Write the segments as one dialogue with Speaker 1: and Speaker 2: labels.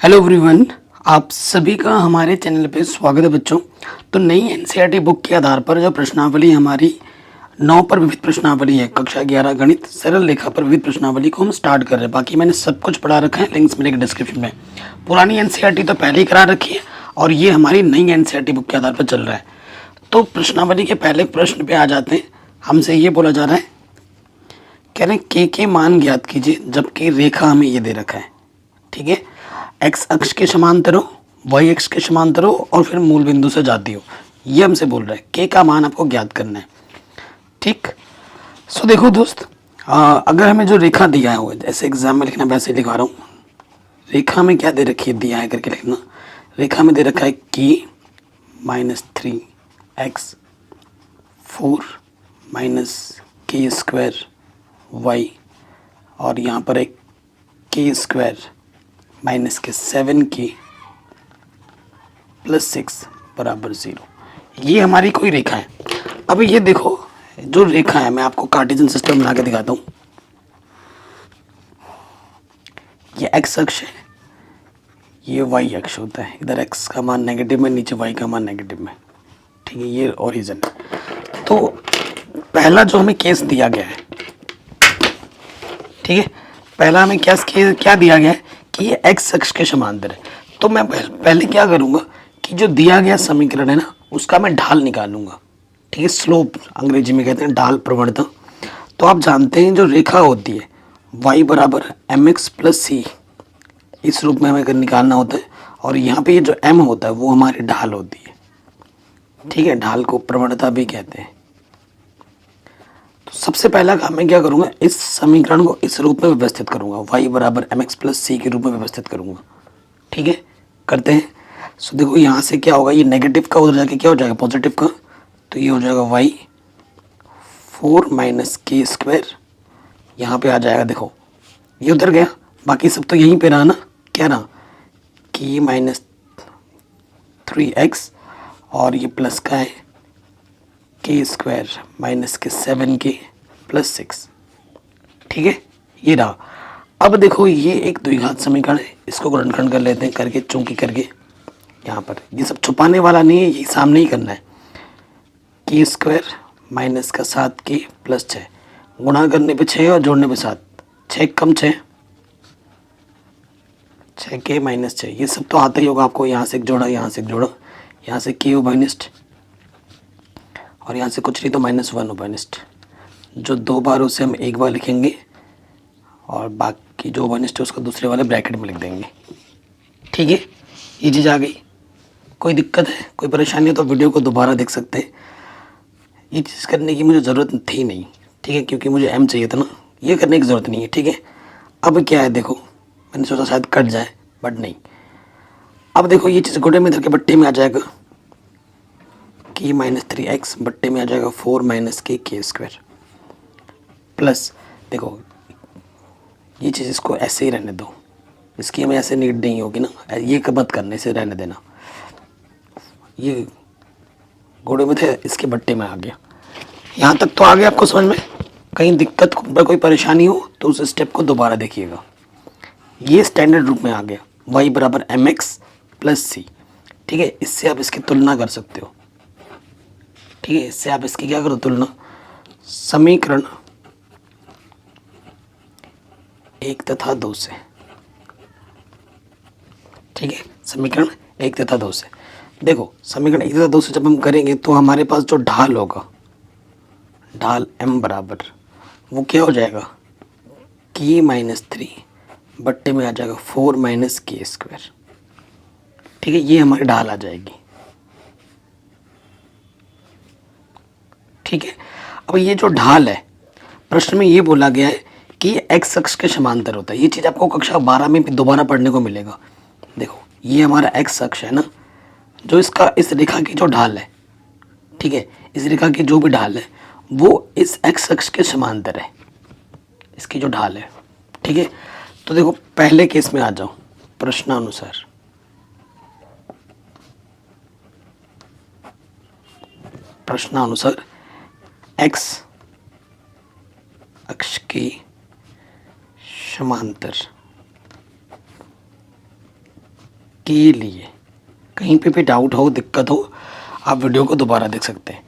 Speaker 1: Hello everyone, आप सभी का हमारे चैनल पे स्वागत है बच्चों। तो नई एनसीईआरटी बुक के आधार पर जो प्रश्नावली हमारी 9 पर विविध प्रश्नावली है, कक्षा 11 गणित सरल रेखा पर विविध प्रश्नावली को हम स्टार्ट कर रहे हैं। बाकी मैंने सब कुछ पढ़ा रखा है, लिंक्स मिलेंगे डिस्क्रिप्शन में। पुरानी एनसीईआरटी तो पहले ही करा रखी है और ये हमारी नई एनसीईआरटी बुक के आधार पर चल रहा है। तो प्रश्नावली के पहले प्रश्न पे आ जाते हैं। हमसे ये बोला जा रहा है, कह रहे हैं के मान ज्ञात कीजिए जबकि रेखा हमें ये दे रखा है। ठीक है, एक्स अक्ष के समांतर हो, वाई अक्ष के समांतर हो और फिर मूल बिंदु से जाती हो, ये हमसे बोल रहा है। के का मान आपको ज्ञात करना है। ठीक, सो देखो दोस्त, अगर हमें जो रेखा दिया है, जैसे एग्जाम में लिखना वैसे लिखवा रहा हूँ। रेखा में क्या दे रखी है, दिया है करके लिखना। रेखा में दे रखा है के -3x 4 के स्क्वायर वाई और यहाँ पर एक के स्क्वायर -7k + 6 = 0। ये हमारी कोई रेखा है। अब ये देखो, जो रेखा है मैं आपको कार्टेशियन सिस्टम बना के दिखाता हूँ। ये एक्स अक्ष है, ये वाई अक्ष होता है। इधर एक्स का मान नेगेटिव में, नीचे वाई का मान नेगेटिव में। ठीक है, ये ओरिजिन है। तो पहला जो हमें केस दिया गया है, ठीक है, पहला हमें क्या दिया गया है कि ये एक्स अक्ष के समांतर है। तो मैं पहले क्या करूँगा कि जो दिया गया समीकरण है ना, उसका मैं ढाल निकालूंगा। ठीक है, स्लोप अंग्रेजी में कहते हैं, ढाल प्रवणता। तो आप जानते हैं जो रेखा होती है y = mx + c, इस रूप में हमें अगर निकालना होता है। और यहाँ पे ये जो m होता है वो हमारी ढाल होती है। ठीक है, ढाल को प्रवणता भी कहते हैं। तो सबसे पहला काम मैं क्या करूँगा, इस समीकरण को इस रूप में व्यवस्थित करूँगा, y = mx + c के रूप में व्यवस्थित करूँगा। ठीक है, करते हैं। सो देखो यहाँ से क्या होगा, ये नेगेटिव का उधर जाके क्या हो जाएगा, पॉजिटिव का। तो ये हो जाएगा y 4 - k², यहाँ पे आ जाएगा। देखो ये उधर गया, बाकी सब तो यहीं पे रहा ना। क्या रहा, k -3x और ये प्लस का है k² -7k + 6। ठीक है, ये रहा। अब देखो ये एक द्विघात समीकरण है, इसको गुणनखंड कर लेते हैं करके, चूंकि करके यहाँ पर ये सब छुपाने वाला नहीं है, ये सामने ही करना है। k² -7k + 6, गुणा करने पे 6 और जोड़ने पे 7, 6 कम 6 6k - 6, ये सब तो आता ही होगा आपको। यहाँ से एक जोड़ा, यहाँ से एक जोड़ा, यहाँ से k उभयनिष्ठ और यहाँ से कुछ नहीं तो -1 उभयनिष्ठ। जो दो बार उसे हम एक बार लिखेंगे और बाकी जो उभयनिष्ठ है उसको दूसरे वाले ब्रैकेट में लिख देंगे। ठीक है, ये चीज़ आ गई। कोई दिक्कत है, कोई परेशानी है तो वीडियो को दोबारा देख सकते हैं। ये चीज़ करने की मुझे ज़रूरत थी नहीं, ठीक है, क्योंकि मुझे m चाहिए था ना, ये करने की ज़रूरत नहीं है। ठीक है, अब क्या है, देखो मैंने सोचा शायद कट जाए, बट नहीं। अब देखो ये चीज़ गुणे में इधर के बट्टे में आ जाएगा, k -3x बट्टे में आ जाएगा 4 - k² प्लस, देखो ये चीज़ इसको ऐसे ही रहने दो, इसकी हमें ऐसे नीड नहीं होगी ना, ये मत करने से रहने देना। ये घोड़े में थे, इसके बट्टे में आ गया। यहाँ तक तो आ गया आपको समझ में। कहीं दिक्कत कोई परेशानी हो तो उस स्टेप को दोबारा देखिएगा। ये स्टैंडर्ड रूप में आ गया, y = mx + c। ठीक है, इससे आप इसकी तुलना कर सकते हो। ठीक है, इससे आप इसकी क्या करो, तुलना। समीकरण 1 तथा 2 से। ठीक है, समीकरण 1 तथा 2 से। देखो समीकरण 1 तथा 2 से जब हम करेंगे तो हमारे पास जो ढाल होगा, ढाल m बराबर, वो क्या हो जाएगा, k -3 बट्टे में आ जाएगा 4 - k²। ठीक है, ये हमारी ढाल आ जाएगी। ठीक है, अब ये जो ढाल है, प्रश्न में ये बोला गया है कि ये एक्स अक्ष के समांतर होता है। ये चीज़ आपको कक्षा 12 में भी दोबारा पढ़ने को मिलेगा। देखो ये हमारा एक्स अक्ष है ना, जो इसका इस रेखा की जो ढाल है, ठीक है, इस रेखा की जो भी ढाल है वो इस एक्स अक्ष के समांतर है, इसकी जो ढाल है। ठीक है, तो देखो पहले केस में आ जाओ, प्रश्नानुसार एक्स अक्ष के समांतर के लिए। कहीं पे भी डाउट हो, दिक्कत हो, आप वीडियो को दोबारा देख सकते हैं।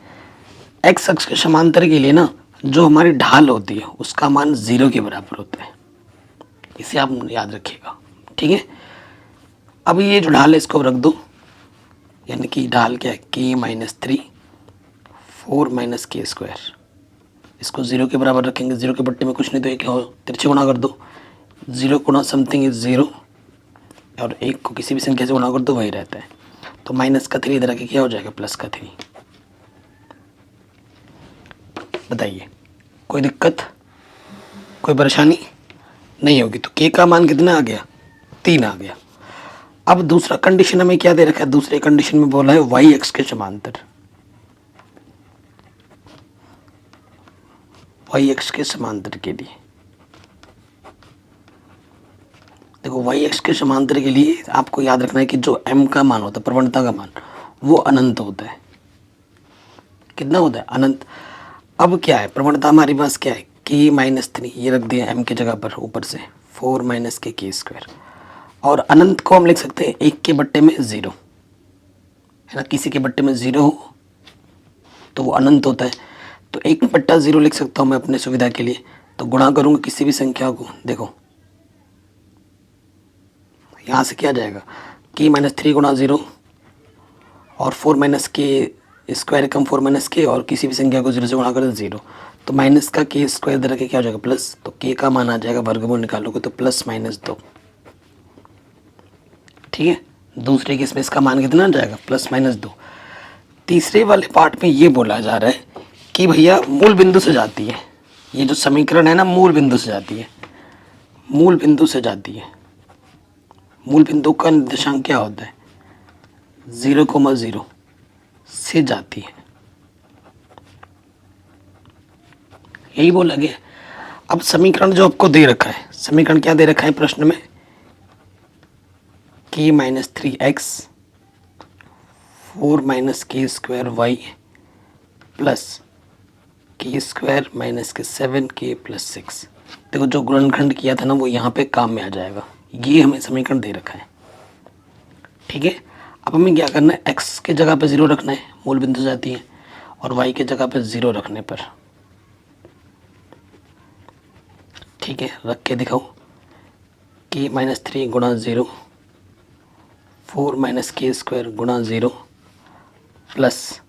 Speaker 1: एक्स अक्ष के समांतर के लिए ना जो हमारी ढाल होती है उसका मान 0 के बराबर होता है, इसे आप याद रखिएगा, ठीक है। अब ये जो ढाल है इसको रख दो, यानी कि ढाल क्या है, k-3 4 माइनस के स्क्वायर। इसको 0 के बराबर रखेंगे, 0 के बट्टे में कुछ नहीं तो एक और तिरछे गुणा कर दो, 0 गुणा समथिंग इज 0, और 1 को किसी भी संख्या से गुणा कर दो वही रहता है। तो माइनस का 3 इधर आके क्या हो जाएगा, प्लस का 3। बताइए कोई दिक्कत, कोई परेशानी नहीं होगी। तो k का मान कितना आ गया, 3 आ गया। अब दूसरा कंडीशन हमें क्या दे रखा है, दूसरे कंडीशन में बोला है y एक्स के समांतर, y एक्स के समांतर के लिए। देखो y एक्स के समांतर के लिए आपको याद रखना है कि जो m का मान होता है, प्रवणता का मान, वो अनंत होता है। कितना होता है, अनंत। अब क्या है, प्रवणता हमारे पास क्या है, k-3, ये रख दिया m की जगह पर ऊपर से 4 माइनस के स्क्वायर। और अनंत को हम लिख सकते हैं 1 के बट्टे में 0, है ना। किसी के बट्टे में 0 हो तो वो अनंत होता है। तो 1/0 लिख सकता हूँ मैं अपने सुविधा के लिए। तो गुणा करूँगा किसी भी संख्या को, देखो यहाँ से क्या जाएगा, k-3 गुणा 0 और 4 माइनस के स्क्वायर कम 4 माइनस के, और किसी भी संख्या को 0 से गुणा कर 0, तो माइनस का के स्क्वायर इधर के क्या हो जाएगा, प्लस। तो k का मान आ जाएगा, वर्गमूल निकालोगे तो +-2, ठीक है। दूसरे केस में इसका मान कितना आ जाएगा, +-2। तीसरे वाले पार्ट में ये बोला जा रहा है कि भैया मूल बिंदु से जाती है, ये जो समीकरण है ना मूल बिंदु से जाती है, मूल बिंदु से जाती है। मूल बिंदु का निर्देशांक क्या होता है, 0,0 से जाती है, यही बोला गया। अब समीकरण जो आपको दे रखा है, समीकरण क्या दे रखा है प्रश्न में, k-3x 4 माइनस के स्क्वायर y प्लस के स्क्वायर माइनस के 7k प्लस 6। देखो जो गुणनखंड किया था ना वो यहाँ पे काम में आ जाएगा, ये हमें समीकरण दे रखा है, ठीक है। अब हमें क्या करना है, x के जगह पे 0 रखना है, मूल बिंदु से जाती है, और y के जगह पे 0 रखने पर, ठीक है, रख के दिखाओ। k-3 गुणा 0 4 माइनस के स्क्वायर गुणा 0 प्लस,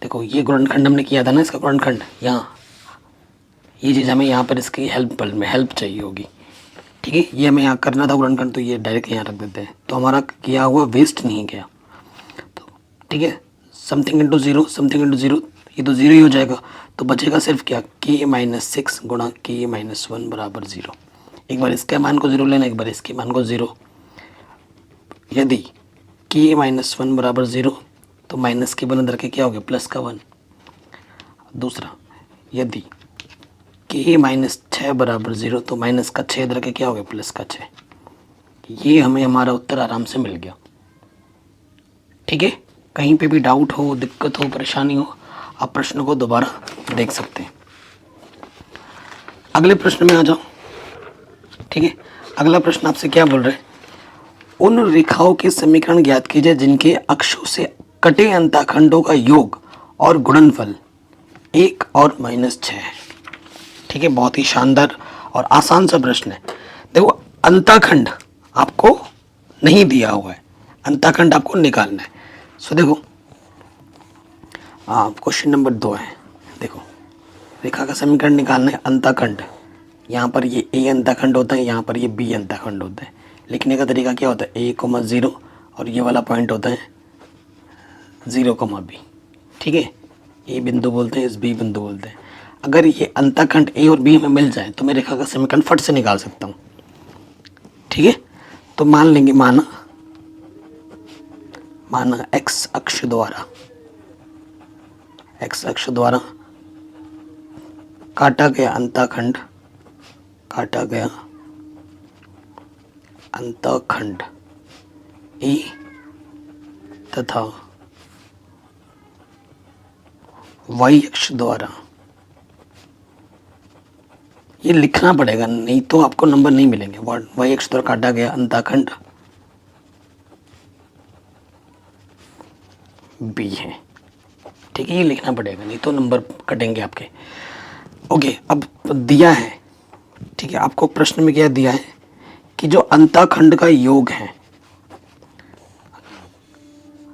Speaker 1: देखो ये गुणनखंड हमने किया था ना, इसका गुणनखंड यहाँ, ये चीज़ हमें यहाँ पर इसकी हेल्प चाहिए होगी, ठीक है। ये हमें यहाँ करना था गुणनखंड, तो ये डायरेक्ट यहाँ रख देते हैं, तो हमारा किया हुआ वेस्ट नहीं गया। तो ठीक है, समथिंग इंटू 0, समथिंग इंटू 0, ये तो 0 ही हो जाएगा। तो बचेगा सिर्फ क्या, k-6 गुणा k-1 बराबर 0। एक बार इसके मान को 0 लेना, एक बार इसके मान को 0। यदि k-1 बराबर 0 तो माइनस के 1 अंदर के क्या हो गया, प्लस का 1। दूसरा, यदि k-6 बराबर 0 तो माइनस का 6 अंदर के क्या हो गया, प्लस का 6। ये हमें हमारा उत्तर आराम से मिल गया, ठीक है। कहीं पे भी डाउट हो, दिक्कत हो, परेशानी हो, आप प्रश्न को दोबारा देख सकते हैं। अगले प्रश्न में आ जाओ, ठीक है। अगला प्रश्न आपसे क्या बोल रहे हैं, उन रेखाओं के समीकरण ज्ञात कीजिए जिनके अक्षों से कटे अंतःखंडों का योग और गुणनफल 1 और -6 है, ठीक है। बहुत ही शानदार और आसान सा प्रश्न है। देखो अंतःखंड आपको नहीं दिया हुआ है, अंतःखंड आपको निकालना है। सो देखो क्वेश्चन नंबर 2 है, देखो रेखा का समीकरण निकालना है, अंतःखंड, यहाँ पर ये ए अंतःखंड होता है, यहाँ पर ये बी अंतःखंड होता है। लिखने का तरीका क्या होता है, a,0 और ये वाला पॉइंट होता है 0,b, ठीक है। ए बिंदु बोलते हैं, इस बी बिंदु बोलते हैं। अगर ये अंतःखंड ए और बी में मिल जाए तो मैं रेखा का समीकरण फट से निकाल सकता हूँ, ठीक है। तो मान लेंगे, माना x अक्ष द्वारा काटा गया अंतःखंड ए तथा y अक्ष द्वारा, ये लिखना पड़ेगा नहीं तो आपको नंबर नहीं मिलेंगे। y अक्ष द्वारा काटा गया अंतःखंड बी है। ठीक है, ये लिखना पड़ेगा नहीं तो नंबर कटेंगे आपके। ओके, अब दिया है, ठीक है, आपको प्रश्न में क्या दिया है कि जो अंतःखंड का योग है,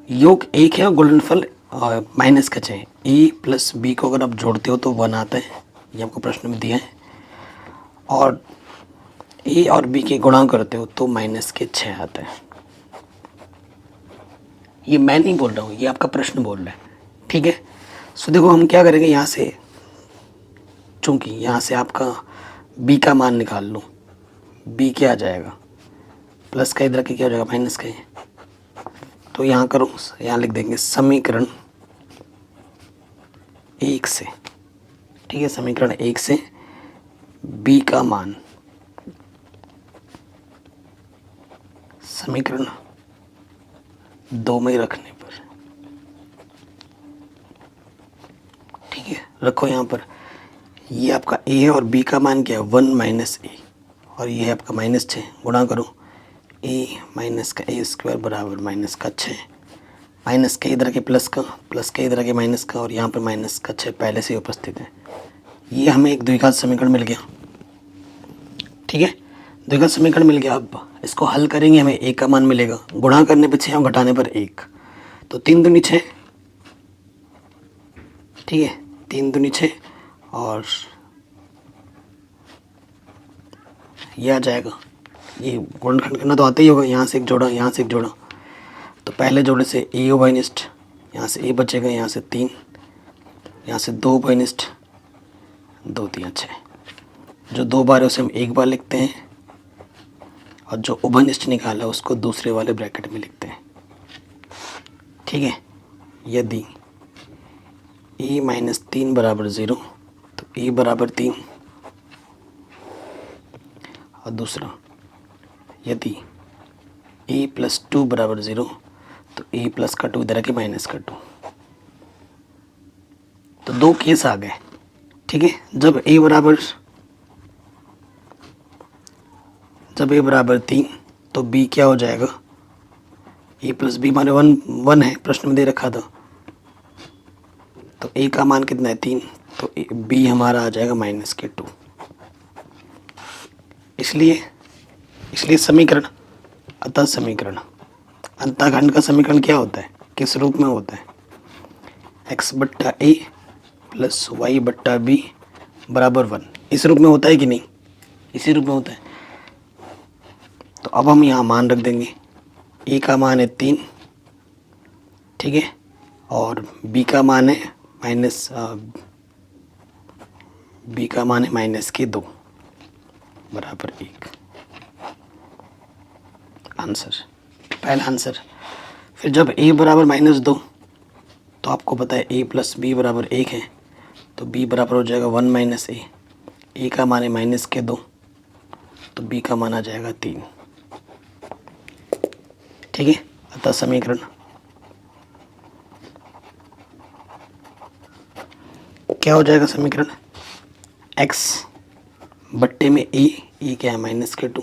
Speaker 1: योग एक है और गुणनफल माइनस का चाहिए। ए प्लस बी को अगर आप जोड़ते हो तो 1 आता है, ये आपको प्रश्न में दिया है, और ए और बी के गुणा करते हो तो माइनस के 6 आता है। ये मैं नहीं बोल रहा हूँ, ये आपका प्रश्न बोल रहा है। ठीक है, सो देखो हम क्या करेंगे, यहाँ से चूँकि यहाँ से आपका बी का मान निकाल लो, बी क्या आ जाएगा, प्लस का इधर के क्या हो जाएगा, माइनस का ही। तो यहाँ करो, यहाँ लिख देंगे समीकरण 1 से, ठीक है, समीकरण 1 से बी का मान समीकरण 2 में रखने पर, ठीक है, रखो यहाँ पर। ये आपका ए है और बी का मान क्या है, 1 माइनस ए, और ये है आपका -6, गुणा करो ए माइनस का ए स्क्वायर बराबर माइनस का 6, माइनस के इधर के प्लस का, प्लस के इधर के माइनस का, और यहाँ पर माइनस का 6 पहले से उपस्थित है। ये हमें एक द्विघात समीकरण मिल गया। ठीक है, द्विघात समीकरण मिल गया। अब इसको हल करेंगे, हमें ए का मान मिलेगा, गुणा करने पर 6 और घटाने पर 1, तो 3 दूनी 6, ठीक है, 3 दूनी 6, और ये आ जाएगा। ये गुणनखंड करना तो आता ही होगा, यहाँ से एक जोड़ा, यहाँ से एक जोड़ा, तो पहले जोड़े से ए ओ बाइनिस्ट, यहाँ से ए बचेगा, यहाँ से 3, यहाँ से 2 बाइनिस्ट, 2 3 6, जो 2 बार है उसे हम 1 बार लिखते हैं, और जो उभयनिष्ठ निकाला है उसको दूसरे वाले ब्रैकेट में लिखते हैं। ठीक है, यदि e माइनस 3 बराबर 0 तो e बराबर 3, और दूसरा यदि e प्लस 2 बराबर 0 तो e प्लस का 2 इधर के माइनस का 2। तो 2 केस आ गए। ठीक है, जब a बराबर 3 तो b क्या हो जाएगा, a प्लस बी माने 1 है, प्रश्न में दे रखा था, तो a का मान कितना है 3, तो b हमारा आ जाएगा माइनस के 2। इसलिए समीकरण, अतः समीकरण अंतःखंड का समीकरण क्या होता है, किस रूप में होता है, x बट्टा a प्लस वाई बट्टा बी बराबर 1, इस रूप में होता है कि नहीं, इसी रूप में होता है। तो अब हम यहाँ मान रख देंगे, a का मान है 3, ठीक है, और b का मान है माइनस के 2 बराबर 1। आंसर, पहला आंसर। फिर जब a बराबर -2 तो आपको पता है a प्लस बी बराबर 1 है, तो b बराबर हो जाएगा 1 माइनस ए, a का मान है माइनस के 2, तो b का मान आ जाएगा 3। ठीक है, अतः समीकरण क्या हो जाएगा, समीकरण x बट्टे में a क्या है माइनस के 2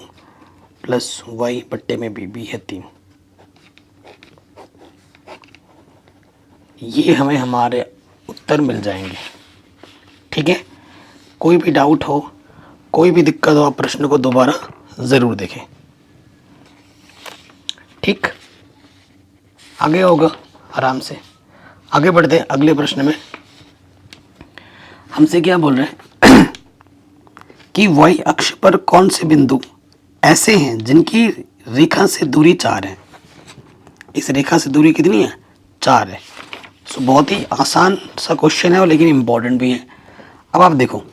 Speaker 1: प्लस y बट्टे में b है 3। ये हमें हमारे उत्तर मिल जाएंगे। ठीक है, कोई भी डाउट हो, कोई भी दिक्कत हो, आप प्रश्न को दोबारा ज़रूर देखें। ठीक, आगे होगा आराम से। आगे बढ़ते हैं अगले प्रश्न में। हमसे क्या बोल रहे हैं कि y अक्ष पर कौन से बिंदु ऐसे हैं जिनकी रेखा से दूरी 4 है। इस रेखा से दूरी कितनी है, 4 है। सो बहुत ही आसान सा क्वेश्चन है और लेकिन इम्पोर्टेंट भी है। अब आप देखो,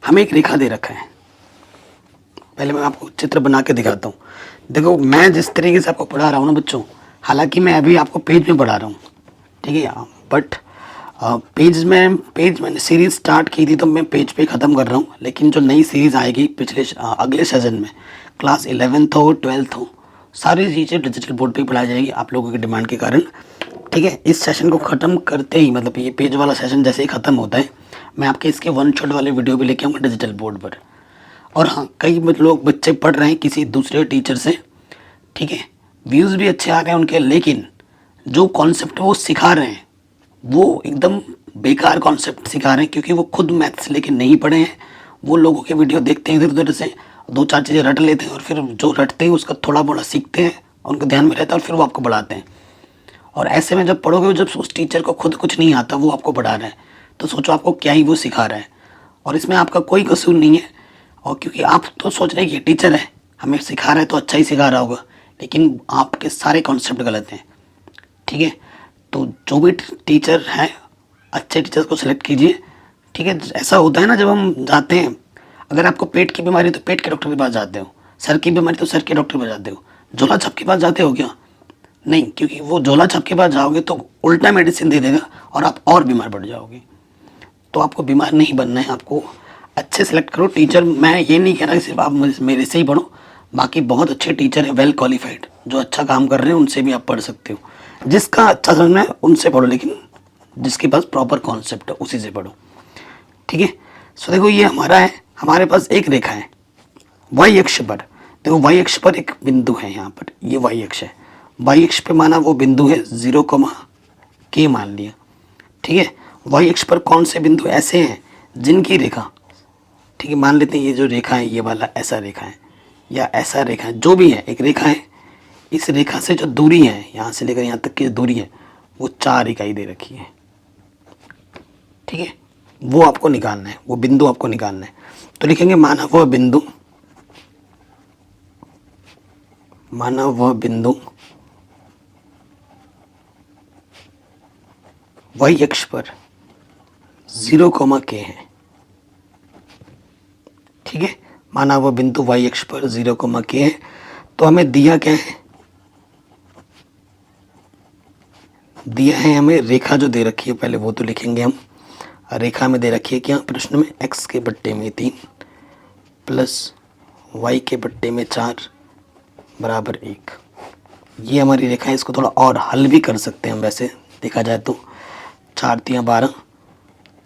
Speaker 1: हमें एक रेखा दे रखा है, पहले मैं आपको चित्र बना के दिखाता हूँ। देखो, मैं जिस तरीके से आपको पढ़ा रहा हूँ ना बच्चों, हालांकि मैं अभी आपको पेज में पढ़ा रहा हूँ, ठीक है, बट पेज मैंने सीरीज़ स्टार्ट की थी तो मैं पेज पे ख़त्म कर रहा हूँ। लेकिन जो नई सीरीज़ आएगी अगले सेशन में, क्लास 11th हो 12th हो, सारी चीज़ें डिजिटल बोर्ड पे पढ़ाई जाएगी आप लोगों की डिमांड के कारण। ठीक है, इस सेशन को ख़त्म करते ही, मतलब ये पेज वाला सेशन जैसे ही ख़त्म होता है, मैं आपके इसके 1 शॉट वाले वीडियो भी लेके आऊँगा डिजिटल बोर्ड पर। और हाँ, कई लोग बच्चे पढ़ रहे हैं किसी दूसरे टीचर से, ठीक है, व्यूज़ भी अच्छे आ रहे हैं उनके, लेकिन जो कॉन्सेप्ट वो सिखा रहे हैं वो एकदम बेकार कॉन्सेप्ट सिखा रहे हैं, क्योंकि वो खुद मैथ्स लेके नहीं पढ़े हैं। वो लोगों के वीडियो देखते हैं इधर उधर से, दो चार चीज़ें रट लेते हैं और फिर जो रटते हैं उसका थोड़ा बड़ा सीखते हैं और उनके ध्यान में रहता है और फिर वो आपको बढ़ाते हैं। और ऐसे में जब पढ़ोगे, जब उस टीचर को खुद कुछ नहीं आता, वो आपको पढ़ा रहा है, तो सोचो आपको क्या ही वो सिखा रहा है। और इसमें आपका कोई कसूर नहीं है। और क्योंकि आप तो सोच रहे हैं कि टीचर है, हमें सिखा रहा है तो अच्छा ही सिखा रहा होगा, लेकिन आपके सारे कॉन्सेप्ट गलत हैं। ठीक है, तो जो भी टीचर है, अच्छे टीचर को सिलेक्ट कीजिए। ठीक है, ऐसा होता है ना, जब हम जाते हैं, अगर आपको पेट की बीमारी तो पेट के डॉक्टर के पास जाते हो, सर की बीमारी तो सर के डॉक्टर के पास जाते हो, झोला छाप के पास जाते हो क्या? नहीं, क्योंकि वो झोला छाप के पास जाओगे तो उल्टा मेडिसिन दे देगा और आप और बीमार पड़ जाओगे। तो आपको बीमार नहीं बनना है, आपको अच्छे सेलेक्ट करो टीचर। मैं ये नहीं कह रहा कि सिर्फ आप मेरे से ही पढ़ो, बाकी बहुत अच्छे टीचर हैं, वेल क्वालिफाइड, जो अच्छा काम कर रहे हैं, उनसे भी आप पढ़ सकते हो। जिसका अच्छा समझना है उनसे पढ़ो, लेकिन जिसके पास प्रॉपर कॉन्सेप्ट है उसी से पढ़ो। ठीक है, सो देखो ये हमारा है, हमारे पास एक रेखा है वाई अक्ष पर। देखो वाई अक्ष पर एक बिंदु है, यहाँ पर ये वाई अक्ष है। वाई अक्ष पे माना वो बिंदु है 0, मान लिया। ठीक है, वाई अक्ष पर कौन से बिंदु ऐसे हैं जिनकी रेखा, ठीक है, मान लेते हैं ये जो रेखा है, ये वाला ऐसा रेखा है या ऐसा रेखा है, जो भी है एक रेखा है। इस रेखा से जो दूरी है, यहाँ से लेकर यहाँ तक की जो दूरी है, वो 4 इकाई दे रखी है। ठीक है, वो आपको निकालना है, वो बिंदु आपको निकालना है। तो लिखेंगे माना वह बिंदु, माना वह बिंदु वाई अक्ष पर 0, है। ठीक है, माना वह बिंदु वाई अक्ष पर 0, है। तो हमें दिया क्या है? दिया है हमें रेखा जो दे रखी है, पहले वो तो लिखेंगे हम। रेखा में दे रखी है क्या प्रश्न में? x के बट्टे में 3 प्लस y के बट्टे में 4 बराबर 1। ये हमारी रेखा है। इसको थोड़ा और हल भी कर सकते हैं हम, वैसे देखा जाए तो 4 3 12,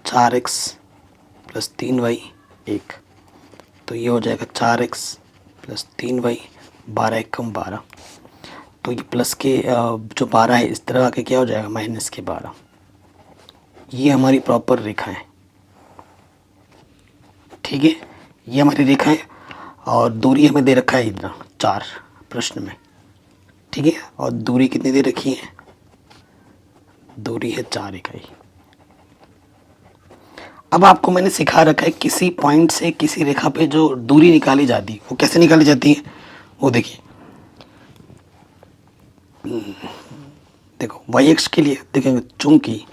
Speaker 1: 4x प्लस 3y 1, तो ये हो जाएगा 4x प्लस 3y, 12 1 कम 12। तो ये प्लस के जो 12 है इस तरह आके क्या हो जाएगा? माइनस के 12। ये हमारी प्रॉपर रेखा है। ठीक है, ये हमारी रेखा है और दूरी हमें दे रखा है इतना 4 प्रश्न में। ठीक है, और दूरी कितनी दे रखी है? दूरी है 4 इकाई। अब आपको मैंने सिखा रखा है किसी पॉइंट से किसी रेखा पे जो दूरी निकाली जाती है वो कैसे निकाली जाती है, वो देखिए। देखो वाई एक्स के लिए देखेंगे, चूंकि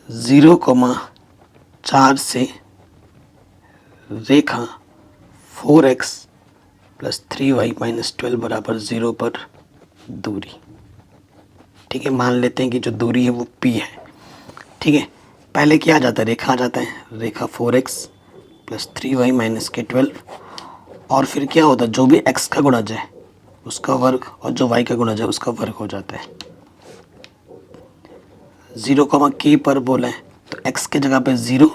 Speaker 1: 0,4 से रेखा 4x प्लस 3y माइनस 12 बराबर 0 पर दूरी। ठीक है, मान लेते हैं कि जो दूरी है वो p है। ठीक है, पहले क्या आ जाता है? रेखा आ जाता है, रेखा 4x प्लस 3y माइनस के 12, और फिर क्या होता है? जो भी x का गुणज है उसका वर्ग और जो y का गुणज है उसका वर्ग हो जाता है। 0, पर बोले तो x के जगह पे 0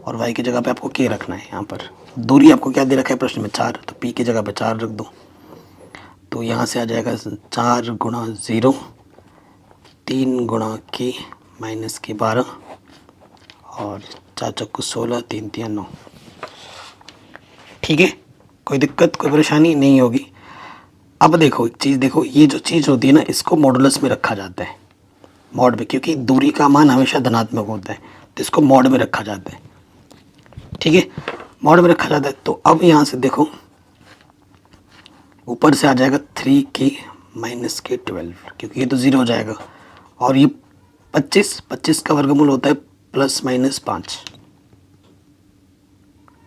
Speaker 1: और y की जगह पे आपको k रखना है। यहाँ पर दूरी आपको क्या दे रखा है प्रश्न में? 4, तो p की जगह पे 4 रख दो। तो यहाँ से आ जाएगा 4 गुणा 0, 3 गुणा k माइनस के 12, और 4 चौको 16, 3 3 9। ठीक है, कोई दिक्कत कोई परेशानी नहीं होगी। अब देखो एक चीज़, देखो ये जो चीज़ होती है ना, इसको मॉडुलस में रखा जाता है, मॉड में, क्योंकि दूरी का मान हमेशा धनात्मक होता है, तो इसको मॉड में रखा जाता है। ठीक है, मॉड में रखा जाता है। तो अब यहाँ से देखो ऊपर से आ जाएगा 3k माइनस के 12, क्योंकि ये तो 0 हो जाएगा, और ये 25 का वर्गमूल होता है प्लस माइनस 5।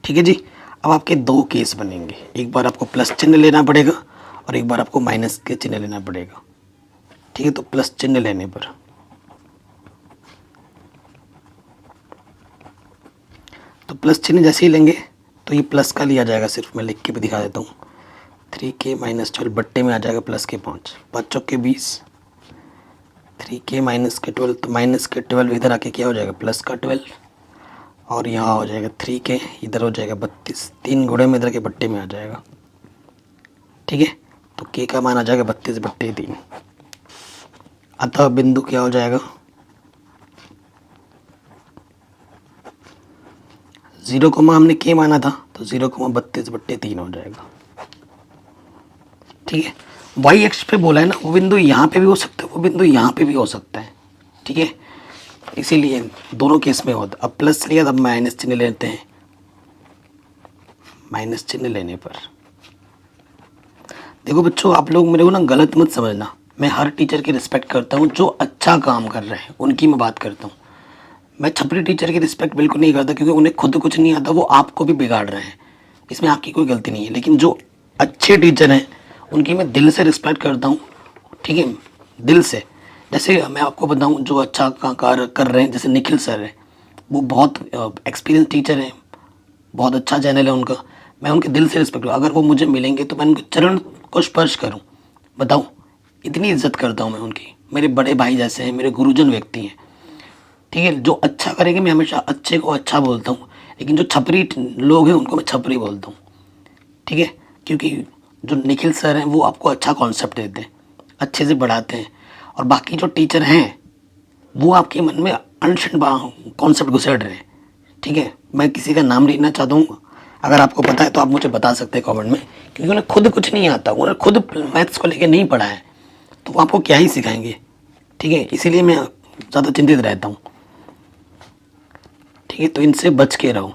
Speaker 1: ठीक है जी, अब आपके दो केस बनेंगे, एक बार आपको प्लस चिन्ह लेना पड़ेगा और एक बार आपको माइनस के चिन्ह लेना पड़ेगा। ठीक है, तो प्लस चिन्ह लेने पर तो प्लस चिन्ह जैसे ही लेंगे तो ये प्लस का लिया जाएगा, सिर्फ मैं लिख के भी दिखा देता हूँ। 3k माइनस 12 बट्टे में आ जाएगा प्लस के 5, 5 चौके 20, 3k माइनस के 12, तो माइनस के 12 इधर आके क्या हो जाएगा? प्लस का 12, और यहाँ हो जाएगा 3k, इधर हो जाएगा 32, 3 गुणे में इधर के बट्टे में आ जाएगा। ठीक है, तो k का मान आ जाएगा 32 बट्टे 3। अतः बिंदु क्या हो जाएगा, 0 कोमा हमने के माना था तो 0,32/3 हो जाएगा। ठीक है, वाई एक्स पे बोला है ना, वो बिंदु यहाँ पे भी हो सकता है, वो बिंदु यहाँ पे भी हो सकता है। ठीक है, इसीलिए दोनों केस में होता। अब प्लस लिया तब माइनस चिन्ह लेते हैं। माइनस चिन्ह लेने पर देखो बच्चों, आप लोग मेरे को ना गलत मत समझना, मैं हर टीचर की रिस्पेक्ट करता हूँ जो अच्छा काम कर रहे हैं, उनकी मैं बात करता हूँ। मैं छपरी टीचर की रिस्पेक्ट बिल्कुल नहीं करता, क्योंकि उन्हें खुद कुछ नहीं आता, वो आपको भी बिगाड़ रहे हैं, इसमें आपकी कोई गलती नहीं है। लेकिन जो अच्छे टीचर हैं उनकी मैं दिल से रिस्पेक्ट करता हूँ। ठीक है, दिल से। जैसे मैं आपको बताऊँ, जो अच्छा कार्य कर रहे हैं, जैसे निखिल सर है, वो बहुत एक्सपीरियंस टीचर हैं, बहुत अच्छा चैनल है उनका, मैं उनके दिल से रिस्पेक्ट, अगर वो मुझे मिलेंगे तो मैं उनके चरण को स्पर्श करूं। बताऊं, इतनी इज्जत करता हूं मैं उनकी, मेरे बड़े भाई जैसे हैं, मेरे गुरुजन व्यक्ति हैं। ठीक है, जो अच्छा करेंगे मैं हमेशा अच्छे को अच्छा बोलता हूँ, लेकिन जो छपरी लोग हैं उनको मैं छपरी बोलता हूँ। ठीक है, क्योंकि जो निखिल सर हैं वो आपको अच्छा कॉन्सेप्ट देते हैं, अच्छे से पढ़ाते हैं, और बाकी जो टीचर हैं वो आपके मन में अनशन कॉन्सेप्ट घुसेड़ रहे हैं। ठीक है, मैं किसी का नाम लेना चाहता हूँ, अगर आपको पता है तो आप मुझे बता सकते हैं कमेंट में, क्योंकि उन्हें खुद कुछ नहीं आता, उन्हें खुद मैथ्स को लेकर नहीं पढ़ा है, तो वो आपको क्या ही सिखाएंगे। ठीक है, इसीलिए मैं ज़्यादा चिंतित रहता हूँ। ठीक है, तो इनसे बच के रहो।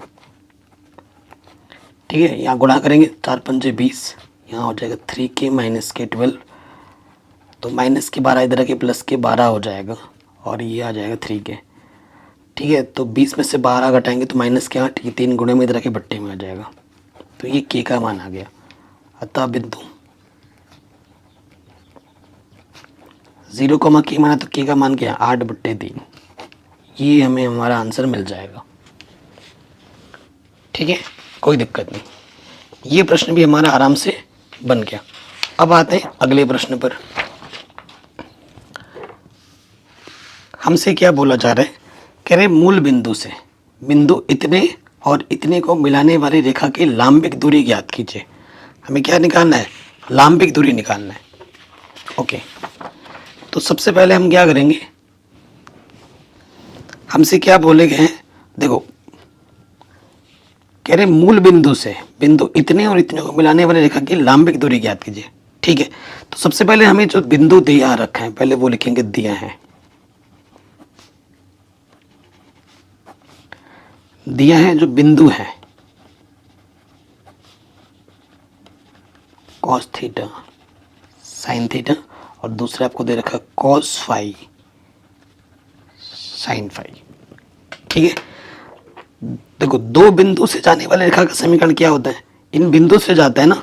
Speaker 1: ठीक है, यहाँ गुणा करेंगे, 4×5 = 20, यहाँ हो जाएगा 3k - k 12, तो माइनस के 12 इधर के प्लस के 12 हो जाएगा, और ये आ जाएगा 3k। ठीक है, तो 20 में से 12 घटाएंगे तो माइनस के 8, ये 3 गुणे में इधर के बट्टे में आ जाएगा, तो ये k का मान आ गया। अतः बिंदु 0, k माना तो k का मान क्या, 8/3, ये हमें हमारा आंसर मिल जाएगा। ठीक है, कोई दिक्कत नहीं, ये प्रश्न भी हमारा आराम से बन गया। अब आते हैं अगले प्रश्न पर। हमसे क्या बोला जा रहा है, कह रहे मूल बिंदु से बिंदु इतने और इतने को मिलाने वाली रेखा की लांबिक दूरी ज्ञात कीजिए। हमें क्या निकालना है, लांबिक दूरी निकालना है। ओके, तो सबसे पहले हम क्या करेंगे, हमसे क्या बोले गए हैं, देखो कह रहे मूल बिंदु से बिंदु इतने और इतने को मिलाने वाली रेखा की लांबिक दूरी ज्ञात कीजिए। ठीक है, तो सबसे पहले हमें जो बिंदु दिया रखा है पहले वो लिखेंगे, दिया है, दिया है जो बिंदु है cos थीटा sin थीटा, और दूसरा आपको दे रखा cos फाई sin फाई। ठीक है, देखो दो बिंदु से जाने वाले रेखा का समीकरण क्या होता है, इन बिंदु से जाता है ना,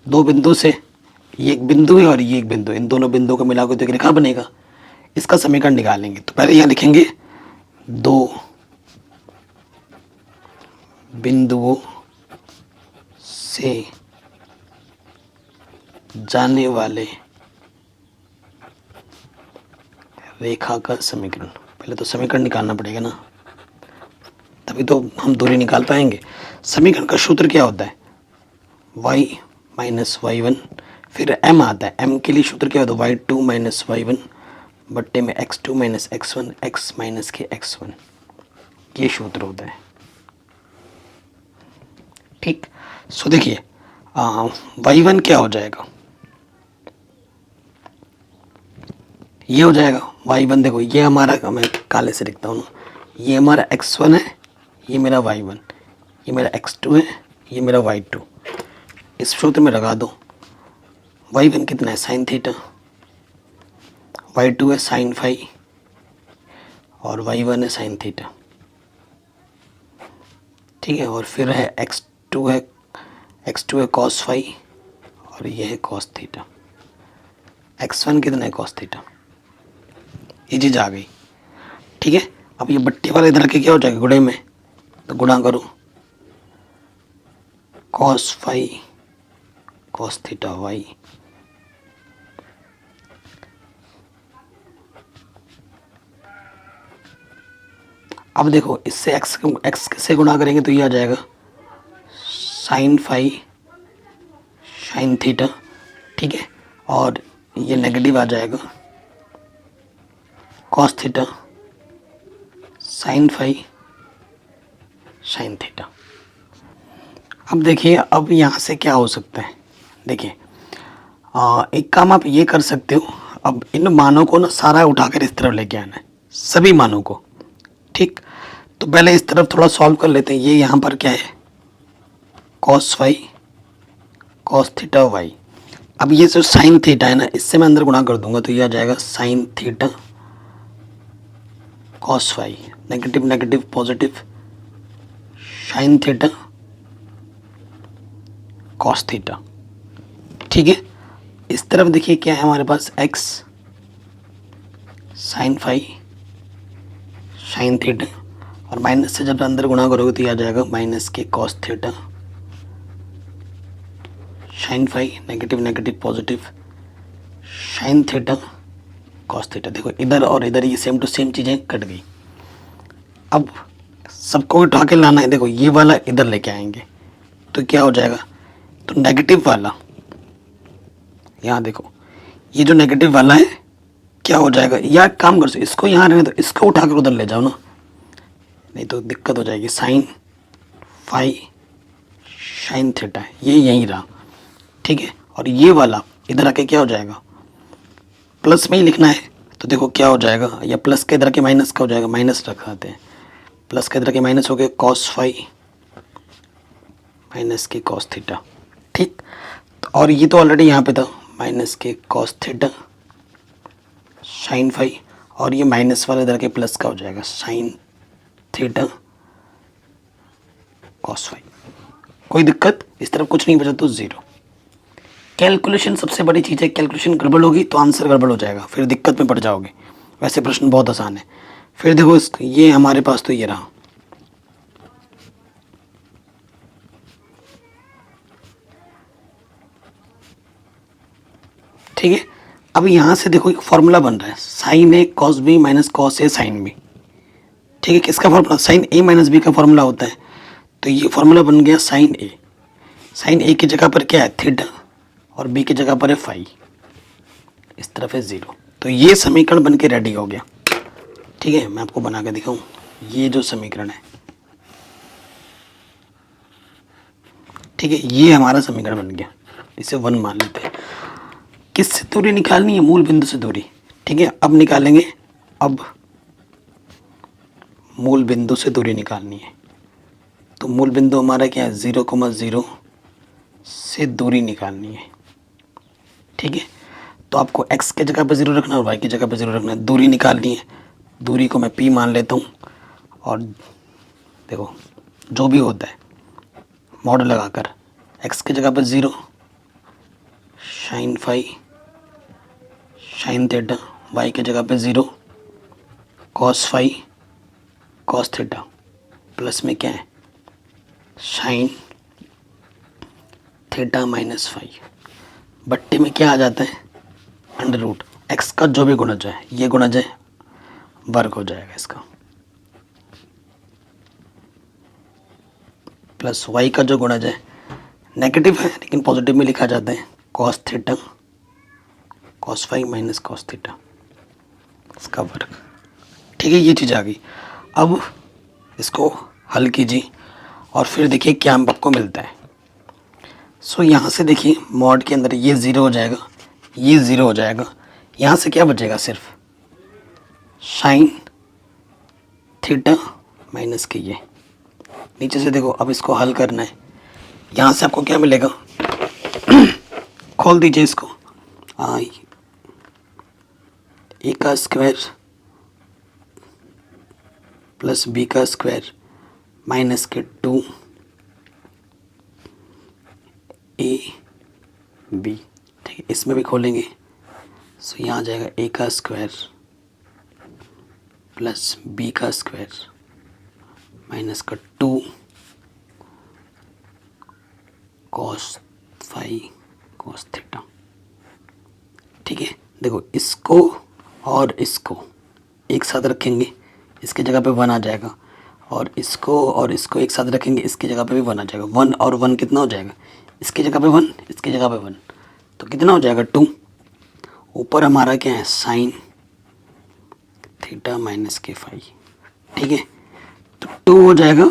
Speaker 1: दो बिंदु से, ये एक बिंदु है और ये एक बिंदु, इन दोनों बिंदुओं को मिलाकर तो एक रेखा बनेगा, इसका समीकरण निकालेंगे। तो पहले यहाँ लिखेंगे, दो बिंदुओं से जाने वाले रेखा का समीकरण, पहले तो समीकरण निकालना पड़ेगा ना, तभी तो हम दूरी निकाल पाएंगे। समीकरण का सूत्र क्या होता है, y - y1, फिर m आता है, m के लिए सूत्र क्या होता है, y2 - y1 बट्टे में x2 - x1 x - के x1, ये सूत्र होता है। ठीक, सो देखिए y1 क्या हो जाएगा, ये हो जाएगा y1, देखो ये हमारा, मैं काले से लिखता हूँ ना, ये हमारा x1 है, ये मेरा y1, ये मेरा x2 है, ये मेरा y2, इस सूत्र में लगा दो। y1 कितना है, sin थीटा, y2 है sin फाई, और y1 है sin थीटा। ठीक है, और फिर है x2 है cos फाई, और ये है cos थीटा। x1 कितना है, cos थीटा, ये चीज़ आ गई। ठीक है, अब ये बट्टे वाले इधर के क्या हो जाएगा, गुणे में, तो गुणा करो, cos phi cos theta y, अब देखो इससे x से गुणा करेंगे तो ये आ जाएगा sin फाई sin थीटा। ठीक है, और ये नेगेटिव आ जाएगा, cos theta sine phi sine theta. अब देखिए, अब यहाँ से क्या हो सकता है, देखिए एक काम आप ये कर सकते हो, अब इन मानों को ना सारा उठाकर इस तरफ लेके आना है, सभी मानों को, ठीक। तो पहले इस तरफ थोड़ा सॉल्व कर लेते हैं। ये यहाँ पर क्या है, cos phi cos theta y. अब ये जो साइन थीटा है ना, इससे मैं अंदर गुणा कर दूंगा तो ये आ जाएगा sine theta cos phi, negative negative positive sine theta cos theta, ठीक है। इस तरफ देखिए क्या है हमारे पास, x sine phi sine theta, और माइनस से जब अंदर गुणा करोगे तो ये आ जाएगा माइनस के cos theta sine phi, negative negative positive sine theta cos theta. देखो इधर और इधर ये सेम टू सेम चीज़ें कट गई। अब सबको उठा के लाना है, देखो ये वाला इधर लेके आएंगे तो क्या हो जाएगा, तो नेगेटिव वाला, यहाँ देखो ये जो नेगेटिव वाला है क्या हो जाएगा, या काम कर सकते इसको यहाँ रहने, तो इसको उठाकर उधर ले जाओ ना, नहीं तो दिक्कत हो जाएगी। साइन फाई साइन थीटा ये यहीं रहा, ठीक है। और ये वाला इधर आके क्या हो जाएगा, प्लस में ही लिखना है, तो देखो क्या हो जाएगा, या प्लस के इधर के माइनस का हो जाएगा, माइनस रखाते हैं, प्लस के इधर के माइनस हो गए कॉस फाई माइनस के कॉस थीटा, ठीक। और ये तो ऑलरेडी यहाँ पे था, माइनस के कॉस थीटा साइन फाई, और ये माइनस वाला इधर के प्लस का हो जाएगा साइन थीटा कॉस फाई। कोई दिक्कत, इस तरफ कुछ नहीं बचा तो ज़ीरो। कैलकुलेशन सबसे बड़ी चीज़ है, कैलकुलेशन गड़बड़ होगी तो आंसर गड़बड़ हो जाएगा, फिर दिक्कत में पड़ जाओगे। वैसे प्रश्न बहुत आसान है। फिर देखो ये हमारे पास तो ये रहा, ठीक है। अब यहाँ से देखो एक फॉर्मूला बन रहा है, sign A cos B minus cos A sine B, ठीक है। किसका फॉर्मूला, साइन ए माइनस बी का फॉर्मूला होता है। तो ये फॉर्मूला बन गया साइन ए, साइन ए की जगह पर क्या है थीटा, और बी की जगह पर है फाई, इस तरफ है ज़ीरो। तो ये समीकरण बन के रेडी हो गया, ठीक है। मैं आपको बना के दिखाऊँ, ये जो समीकरण है, ठीक है, ये हमारा समीकरण बन गया, इसे 1 मान लेते हैं। किससे दूरी निकालनी है, मूल बिंदु से दूरी, ठीक है। अब निकालेंगे, अब मूल बिंदु से दूरी निकालनी है। तो मूल बिंदु हमारा क्या है, 0,0 से दूरी निकालनी है, ठीक है। तो आपको x के जगह पे 0 रखना है और y की जगह पे 0 रखना है, दूरी निकालनी है। दूरी को मैं p मान लेता हूँ, और देखो जो भी होता है मॉड लगाकर, x की जगह पे 0 sine phi sine theta, y की जगह पे 0 cos phi cos theta, plus में क्या है साइन थीटा माइनस फाई, बट्टे में क्या आ जाता है अंडर रूट, एक्स का जो भी गुणज है ये गुणज है वर्ग हो जाएगा इसका, प्लस वाई का जो गुणज है नेगेटिव है लेकिन पॉजिटिव में लिखा जाता है, cos theta cos phi minus cos theta, इसका वर्ग, ठीक है। ये चीज़ आ गई। अब इसको हल कीजिए और फिर देखिए क्या आपको मिलता है। सो यहाँ से देखिए मॉड के अंदर ये 0 हो जाएगा, ये 0 हो जाएगा, यहाँ से क्या बचेगा सिर्फ साइन थीटा माइनस के ये नीचे से देखो। अब इसको हल करना है, यहाँ से आपको क्या मिलेगा खोल दीजिए इसको, ए का स्क्वायर प्लस बी का स्क्वायर माइनस के 2 ए बी, ठीक है। इसमें भी खोलेंगे, सो यहाँ आ जाएगा ए का स्क्वायर प्लस बी का स्क्वायर माइनस का 2 कॉस फाई कॉस थीटा, ठीक है। देखो इसको और इसको एक साथ रखेंगे, इसके जगह पे 1 आ जाएगा, और इसको एक साथ रखेंगे, इसकी जगह पे भी 1 आ जाएगा। 1 और 1 कितना हो जाएगा, इसकी जगह पे 1 इसकी जगह पे 1, तो कितना हो जाएगा 2। ऊपर हमारा क्या है साइन थीटा माइनस के फाई, ठीक है। तो 2 हो जाएगा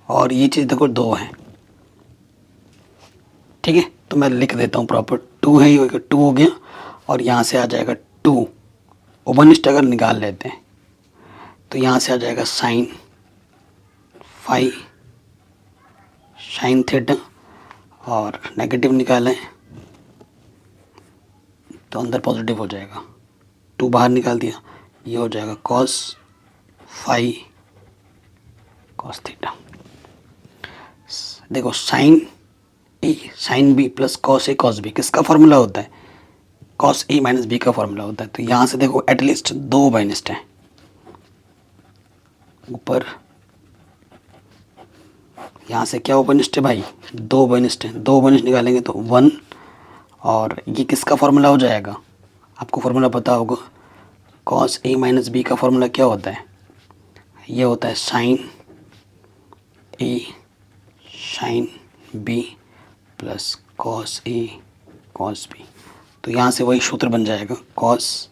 Speaker 1: और ये चीज़ देखो 2 है, ठीक है। तो मैं लिख देता हूँ प्रॉपर, 2 है, ये 2 हो गया और यहाँ से आ जाएगा 2, ओवनिस्ट अगर निकाल लेते हैं तो यहाँ से आ जाएगा साइन फाई साइन थीटा, और नेगेटिव निकालें तो अंदर पॉजिटिव हो जाएगा, 2 बाहर निकाल दिया, ये हो जाएगा कॉस फाई कॉस थीटा। देखो sign A sine B plus cos A cos B किसका फॉर्मूला होता है, कॉस ए माइनस बी का फॉर्मूला होता है। तो यहाँ से देखो एटलीस्ट 2 बाइनिस्ट हैं ऊपर, यहाँ से क्या ओपनिस्ट है भाई, 2 ओपनिस्ट हैं, 2 ओपनिस्ट निकालेंगे तो 1, और ये किसका फॉर्मूला हो जाएगा, आपको फॉर्मूला पता होगा, कॉस ए माइनस बी का फॉर्मूला क्या होता है, ये होता है sign A sine B plus cos A cos B. तो यहाँ से वही सूत्र बन जाएगा, कॉस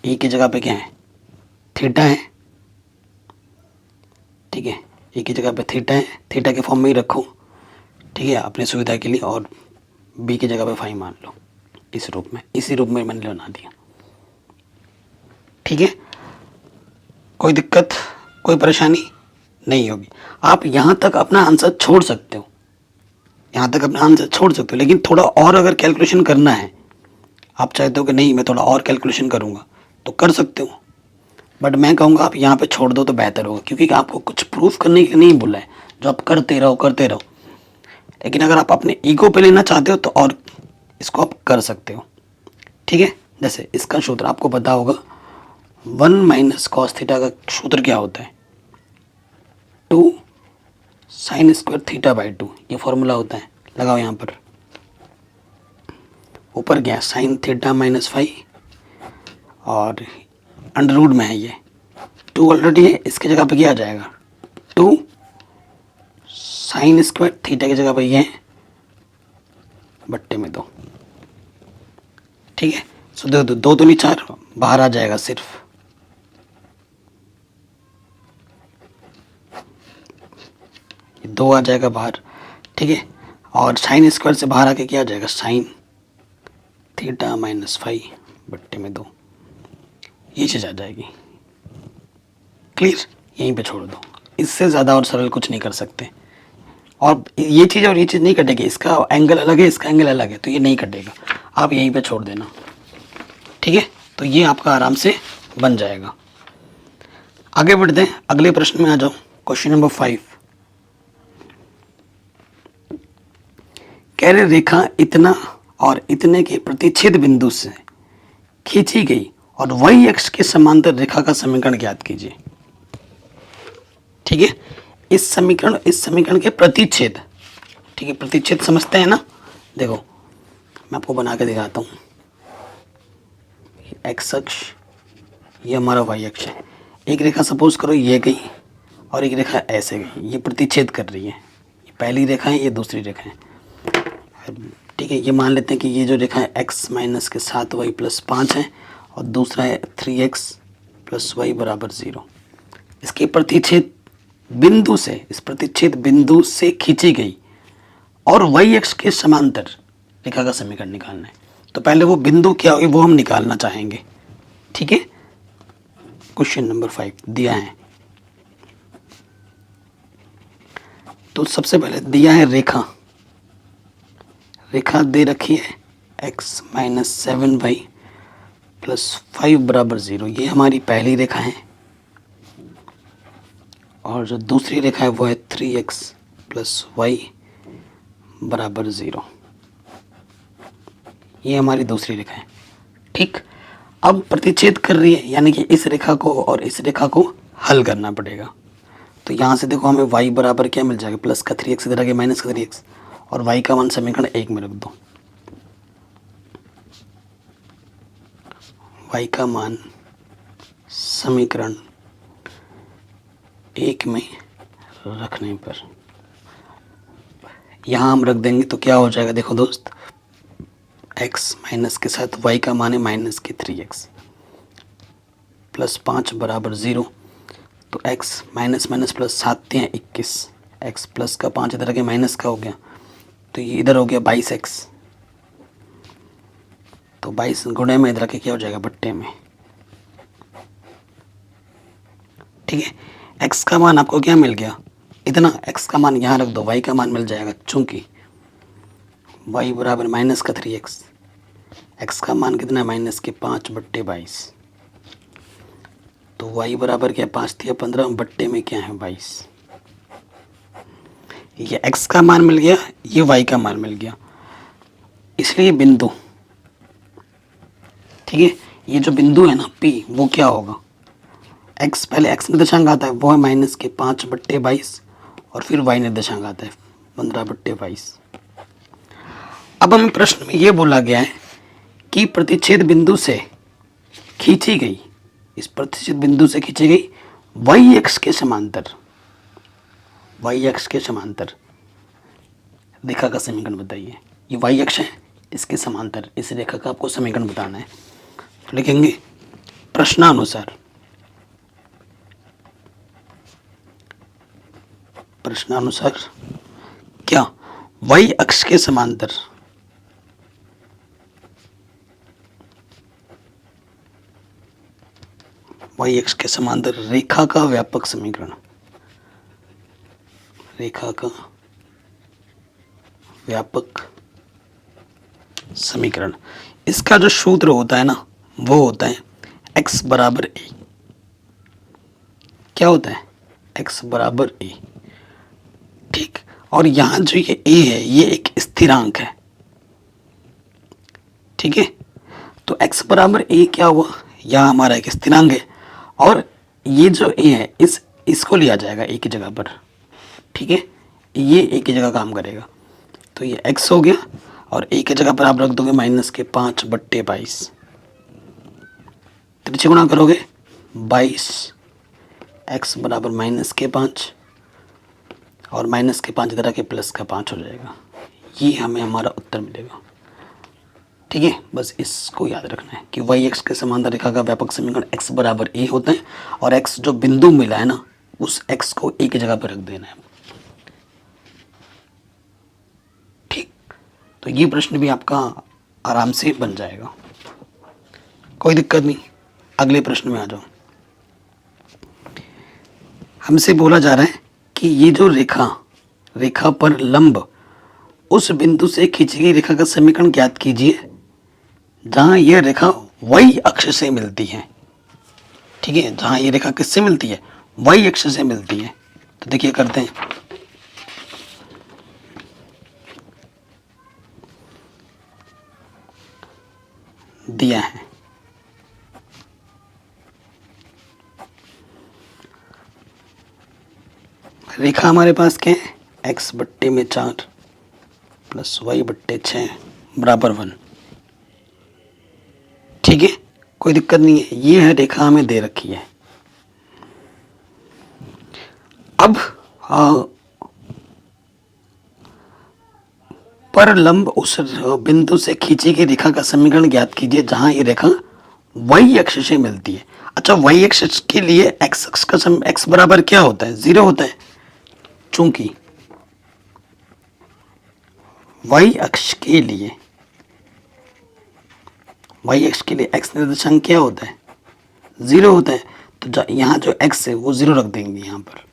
Speaker 1: ए की जगह पे क्या है, थीटा है, ठीक है, ए की जगह पे थीटा है, थीटा के फॉर्म में ही रखो, ठीक है, अपनी सुविधा के लिए, और बी की जगह पे फाई मान लो, इस रूप में, इसी रूप में मैंने बना दिया, ठीक है। कोई दिक्कत कोई परेशानी नहीं होगी। आप यहाँ तक अपना आंसर छोड़ सकते हो, यहाँ तक अपना आंसर छोड़ सकते हो, लेकिन थोड़ा और अगर कैलकुलेशन करना है, आप चाहते हो कि नहीं मैं थोड़ा और कैलकुलेशन करूँगा तो कर सकते हो, बट मैं कहूँगा आप यहाँ पे छोड़ दो तो बेहतर होगा, क्योंकि आपको कुछ प्रूफ करने के लिए नहीं बोला है, जो आप करते रहो। लेकिन अगर आप अपने ईगो पे लेना चाहते हो तो और इसको आप कर सकते हो, ठीक है। जैसे इसका सूत्र आपको पता होगा, 1 माइनस कॉस थीटा का सूत्र क्या होता है, 2 साइन स्क्वायर थीटा बाई 2, ये फॉर्मूला होता है, लगाओ यहाँ पर, ऊपर गया साइन थीटा माइनस फाई, और अंडर रूट में है ये 2 ऑलरेडी है, इसकी जगह पे क्या आ जाएगा, 2 साइन स्क्वायर थीटा की जगह पे ये है बट्टे में 2, ठीक है। सो दो 2 तो नहीं 4 बाहर आ जाएगा, सिर्फ ये 2 आ जाएगा बाहर, ठीक है। और साइन स्क्वायर से बाहर आके क्या आ जाएगा, साइन थीटा माइनस फाई बट्टे में 2, ये चीज़ आ जाएगी। क्लियर, यहीं पे छोड़ दो, इससे ज़्यादा और सरल कुछ नहीं कर सकते। और ये चीज़ और ये चीज़ नहीं कटेगी, इसका एंगल अलग है, इसका एंगल अलग है, तो ये नहीं कटेगा, आप यहीं पे छोड़ देना, ठीक है। तो ये आपका आराम से बन जाएगा। आगे बढ़ते हैं, अगले प्रश्न में आ जाओ। क्वेश्चन नंबर 5, कह रहे रेखा इतना और इतने के प्रतिच्छेद बिंदु से खींची गई और वही अक्ष के समांतर रेखा का समीकरण ज्ञात कीजिए, ठीक है। इस समीकरण के प्रतिच्छेद, ठीक है, प्रतिच्छेद समझते हैं ना। देखो मैं आपको बना के दिखाता हूँ, एक्स अक्ष ये हमारा वाई अक्ष है, एक रेखा सपोज करो ये गई और एक रेखा ऐसे गई, ये प्रतिच्छेद कर रही है, ये पहली रेखा है, ये दूसरी रेखा है, ठीक है। ये मान लेते हैं कि ये जो रेखा है x माइनस के 7y प्लस 5 है और दूसरा है 3x प्लस y बराबर 0। इसके प्रतिच्छेद बिंदु से, इस प्रतिच्छेद बिंदु से खींची गई और y अक्ष के समांतर रेखा का समीकरण निकालना है। तो पहले वो बिंदु क्या होगी वो हम निकालना चाहेंगे, ठीक है। क्वेश्चन नंबर 5 दिया है, तो सबसे पहले दिया है रेखा दे रखी है x माइनस 7y प्लस 5 बराबर 0, ये हमारी पहली रेखा है। और जो दूसरी रेखा है वो है 3x प्लस वाई बराबर 0, ये हमारी दूसरी रेखा है, ठीक। अब प्रतिच्छेद कर रही है, यानी कि इस रेखा को और इस रेखा को हल करना पड़ेगा। तो यहाँ से देखो हमें y बराबर क्या मिल जाएगा, प्लस का 3x इधर आगे माइनस का 3x, और y का मान समीकरण 1 में रख दो, y का मान समीकरण 1 में रखने पर यहाँ हम रख देंगे तो क्या हो जाएगा, देखो दोस्त, x माइनस के साथ y का मान है माइनस के 3x प्लस 5 बराबर 0। तो x minus minus plus 7×3 = 21। x plus का 5 इधर आ गया, माइनस का हो गया, तो ये इधर हो गया 22x। तो 22 गुणे में इधर के क्या हो जाएगा, बट्टे में। ठीक है, x का मान आपको क्या मिल गया, इतना। x का मान यहाँ रख दो, y का मान मिल जाएगा, चूंकि y बराबर माइनस का 3x, x का मान कितना है, माइनस के 5/22। तो y बराबर क्या, 5×3 = 15 में क्या है 22। ये x का मान मिल गया, ये y का मान मिल गया, इसलिए बिंदु, ठीक है, ये जो बिंदु है ना P, वो क्या होगा, x पहले x निर्देशांक आता है, वो है माइनस के 5/22, और फिर y निर्देशांक आता है 15/22। अब हमें प्रश्न में ये बोला गया है कि प्रतिच्छेद बिंदु से खींची गई, इस प्रतिच्छेद बिंदु से खींची गई y अक्ष के समांतर, y अक्ष के समांतर रेखा का समीकरण बताइए। ये y अक्ष है, इसके समांतर इस रेखा का आपको समीकरण बताना है। तो लिखेंगे प्रश्नानुसार, प्रश्नानुसार क्या y अक्ष के समांतर y अक्ष के समांतर रेखा का व्यापक समीकरण, रेखा का व्यापक समीकरण, इसका जो सूत्र होता है ना, वो होता है x बराबर a। क्या होता है, x बराबर a। ठीक, और यहाँ जो ये a है, ये एक स्थिरांक है। ठीक है, तो x बराबर a क्या हुआ, यहाँ हमारा एक स्थिरांक है, और ये जो a है, इसको लिया जाएगा a की जगह पर। ठीक है, ये a की जगह काम करेगा, तो ये x हो गया, और a की जगह पर आप रख दोगे माइनस के 5/22। त्रिज्या गुणा करोगे 22, x बराबर माइनस के 5, और माइनस के 5 इधर आके प्लस का 5 हो जाएगा। ये हमें हमारा उत्तर मिलेगा। ठीक है, बस इसको याद रखना है कि y अक्ष के समांतर रेखा का व्यापक समीकरण x बराबर a होता है, और x जो बिंदु मिला है ना, उस x को a की जगह पर रख देना है। ठीक, तो ये प्रश्न भी आपका आराम से बन जाएगा, कोई दिक्कत नहीं। अगले प्रश्न में आ जाओ। हमसे बोला जा रहा है कि ये जो रेखा पर लंब उस बिंदु से खींची गई रेखा का समीकरण ज्ञात कीजिए जहां यह रेखा y अक्ष से मिलती है। ठीक है, जहां ये रेखा किससे मिलती है, y अक्ष से मिलती है। तो देखिए करते हैं, दिया है रेखा हमारे पास क्या है, x/4 प्लस y/6 बराबर 1। ठीक है, कोई दिक्कत नहीं है, ये है रेखा हमें दे रखी है। अब पर लंब उस बिंदु से खींची गई रेखा का समीकरण ज्ञात कीजिए जहां ये रेखा y अक्ष से मिलती है। अच्छा, y अक्ष के लिए x अक्ष का x बराबर क्या होता है, 0 होता है, चूंकि y अक्ष के लिए x निर्देशांक क्या होता है, 0 होता है। तो यहाँ जो x है वो 0 रख देंगे, यहाँ पर